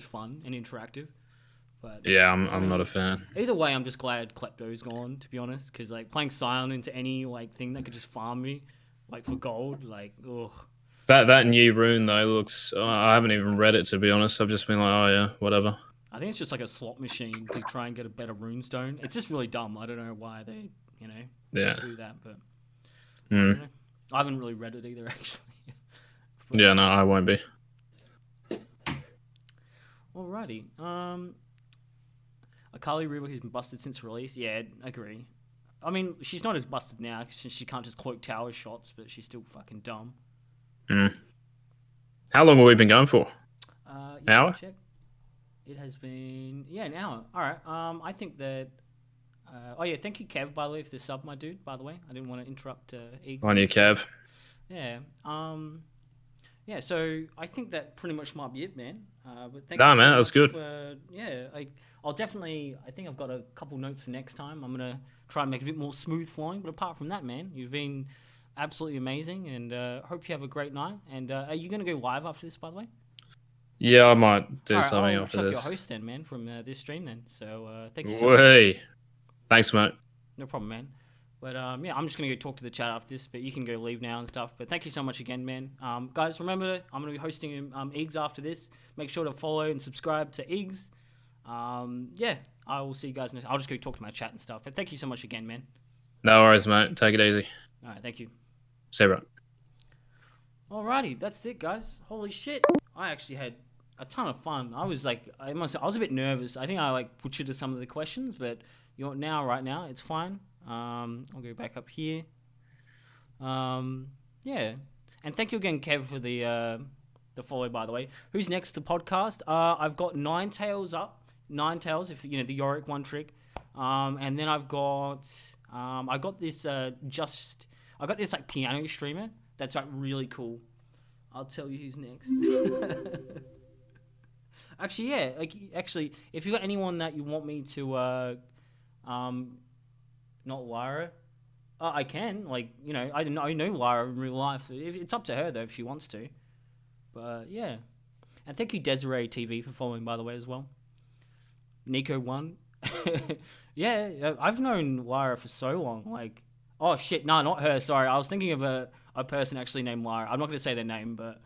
fun and interactive. But yeah, I'm not a fan. Either way, I'm just glad Klepto's gone, to be honest, because like playing Scion into any like thing that could just farm me, like for gold, like ugh. That new rune though looks. I haven't even read it, to be honest. I've just been like, oh yeah, whatever. I think it's just like a slot machine to try and get a better rune stone. It's just really dumb. I don't know why they do that, but I haven't really read it either, actually. Yeah, no, I won't be. Alrighty. Akali Reebok has been busted since release. Yeah, I agree. I mean, she's not as busted now because she can't just cloak tower shots, but she's still fucking dumb. How long have we been going for? An hour? Check. It has been an hour. All right. I think that. Oh yeah, thank you, Kev, by the way, for the sub, my dude. By the way, I didn't want to interrupt Eagz. On you, Kev. Yeah. yeah, so I think that pretty much might be it, man. But thank Nah, you so man, that was much good. for, yeah, I'll definitely, I think I've got a couple notes for next time. I'm going to try and make it a bit more smooth flowing. But apart from that, man, you've been absolutely amazing, and hope you have a great night. And are you going to go live after this, by the way? Yeah, I might do All right, something I'll after chuck your this. host then, man, from this stream then. So thank you so much. Way. Thanks, mate. No problem, man. But yeah, I'm just gonna go talk to the chat after this. But you can go leave now and stuff. But thank you so much again, man. Guys, remember I'm gonna be hosting Eagz after this. Make sure to follow and subscribe to Eagz. Yeah, I will see you guys next. I'll just go talk to my chat and stuff. But thank you so much again, man. No worries, mate. Take it easy. All right, thank you. See you, bro. Alrighty, that's it, guys. Holy shit! I actually had a ton of fun. I was like, I was a bit nervous. I think I like butchered some of the questions, but right now, it's fine. I'll go back up here. Yeah, and thank you again, Kev, for the follow. By the way, who's next to podcast? I've got Ninetales up. Ninetales, if the Yorick one trick. And then I got this like piano streamer that's like really cool. I'll tell you who's next. Actually, yeah. Actually, if you got anyone that you want me to, not Lyra, I can. Like, I know Lyra in real life. It's up to her though if she wants to. But yeah, and thank you Desiree TV for following, by the way, as well. Nico1. Yeah, I've known Lyra for so long. Like, oh shit, no, not her. Sorry, I was thinking of a person actually named Lyra. I'm not gonna say their name, but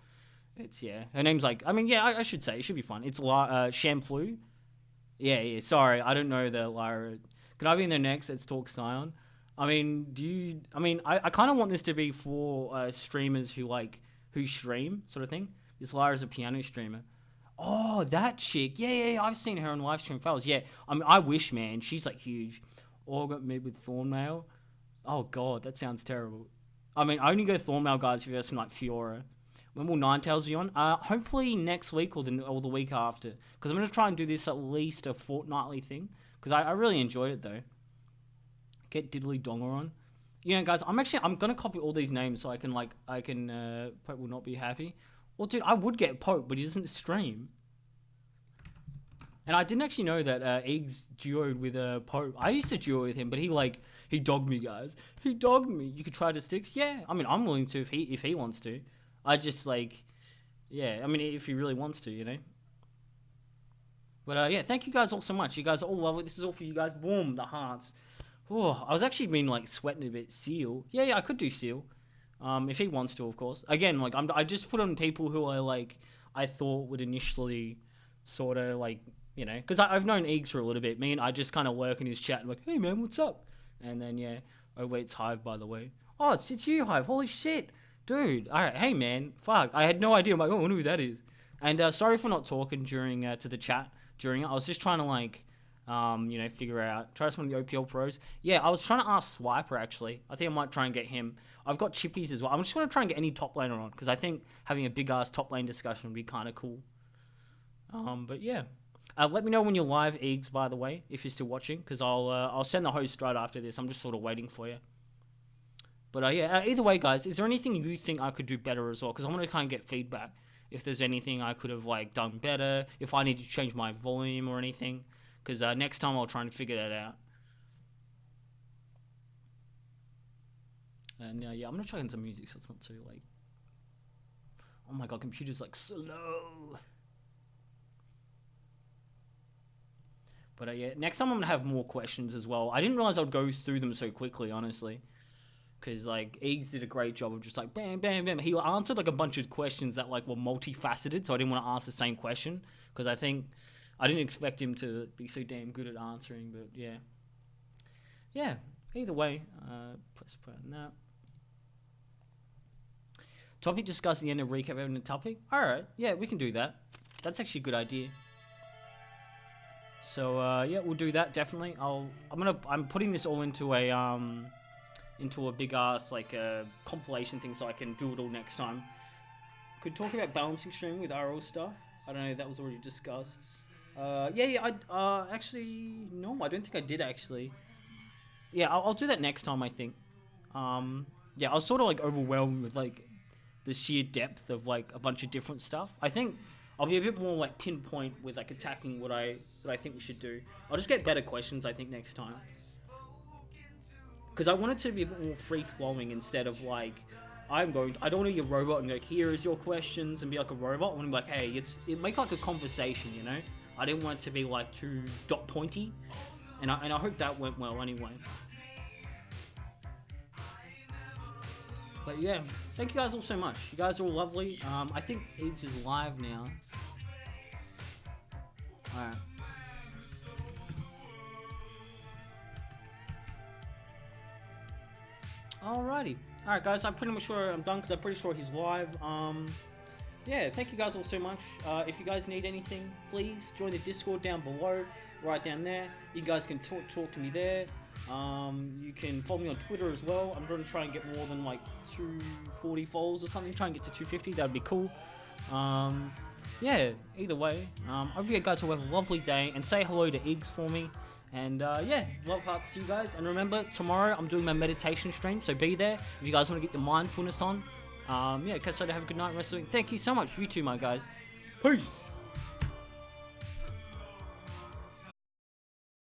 it's her name's like. I mean, yeah, I should say it should be fun. It's Shampoo. Yeah. Sorry, I don't know the Lyra. Could I be in there next? Let's talk Scion. I mean, I kind of want this to be for streamers who stream sort of thing. This Lyra's a piano streamer. Oh, that chick. Yeah. I've seen her on live stream files. Yeah, I mean, I wish, man. She's like huge. Or got made with Thornmail. Oh god, that sounds terrible. I mean, I only go Thornmail guys if you have some like Fiora. When will Ninetales be on? Hopefully next week or the week after. Because I'm gonna try and do this at least a fortnightly thing. Because I really enjoyed it though. Get Diddly Donger on. Guys, I'm gonna copy all these names so I can Pope will not be happy. Well, dude, I would get Pope, but he doesn't stream. And I didn't actually know that Eagz duoed with Pope. I used to duo with him, but he dogged me, guys. He dogged me. You could try to sticks. Yeah, I mean, I'm willing to if he wants to. I just yeah. I mean, if he really wants to, But yeah, thank you guys all so much. You guys are all lovely. This is all for you guys. Boom, the hearts. Oh, I was actually sweating a bit. Seal. Yeah, I could do Seal. If he wants to, of course. Again, I just put on people who I thought would initially sort of because I've known Eagz for a little bit. Me and I just kind of lurk in his chat and hey man, what's up? And then yeah, oh wait, it's Hive, by the way. Oh, it's you, Hive. Holy shit, dude. All right, hey man, fuck, I had no idea. I'm like, oh, I wonder who that is. And sorry for not talking during to the chat during it. I was just trying to figure out, try some of the OPL pros. Yeah, I was trying to ask Swiper actually. I think I might try and get him. I've got Chippies as well. I'm just going to try and get any top laner on because I think having a big ass top lane discussion would be kind of cool. But yeah, let me know when you're live, Eagz, by the way, if you're still watching, because I'll send the host right after this. I'm just sort of waiting for you. But yeah, either way, guys, is there anything you think I could do better as well? Because I want to kind of get feedback. If there's anything I could have done better, if I need to change my volume or anything, because next time I'll try and figure that out. And yeah, I'm gonna try in some music so it's not too oh my god, computer's slow. But yeah, next time I'm gonna have more questions as well. I didn't realize I'd go through them so quickly, honestly, because Eagz did a great job of just bam, bam, bam. He answered a bunch of questions that were multifaceted, so I didn't want to ask the same question because I didn't expect him to be so damn good at answering. But yeah. Either way, press play on that. Topic discussed at the end of recap having a topic. All right, yeah, we can do that. That's actually a good idea. So yeah, we'll do that definitely. I'm putting this all into a big ass compilation thing so I can do it all next time. Could talk about balancing stream with RL stuff. I don't know, that was already discussed. I actually no, I don't think I did actually. Yeah, I'll do that next time, I think. Yeah, I was sort of overwhelmed with the sheer depth of like a bunch of different stuff. I think I'll be a bit more like pinpoint with like attacking what I think we should do. I'll just get better questions I think next time. Because I want it to be a bit more free flowing instead of like I don't want to be a robot and go, here is your questions and be like a robot. I want to be like, hey, it make like a conversation, you know? I didn't want it to be like too dot pointy. And I hope that went well anyway. But yeah, thank you guys all so much. You guys are all lovely. I think Eagz is live now. Alright. Alrighty. Alright guys, I'm pretty much sure I'm done because I'm pretty sure he's live. Yeah, thank you guys all so much. If you guys need anything, please join the Discord down below, right down there. You guys can talk to me there. You can follow me on Twitter as well. I'm going to try and get more than like 240 followers or something. Try and get to 250. That'd be cool. Yeah, either way. I hope you guys will have a lovely day and say hello to Eagz for me. And yeah, love hearts to you guys. And remember, tomorrow I'm doing my meditation stream, so be there if you guys want to get your mindfulness on. Yeah, catch you later. Have a good night and rest of the week. Thank you so much. You too, my guys. Peace.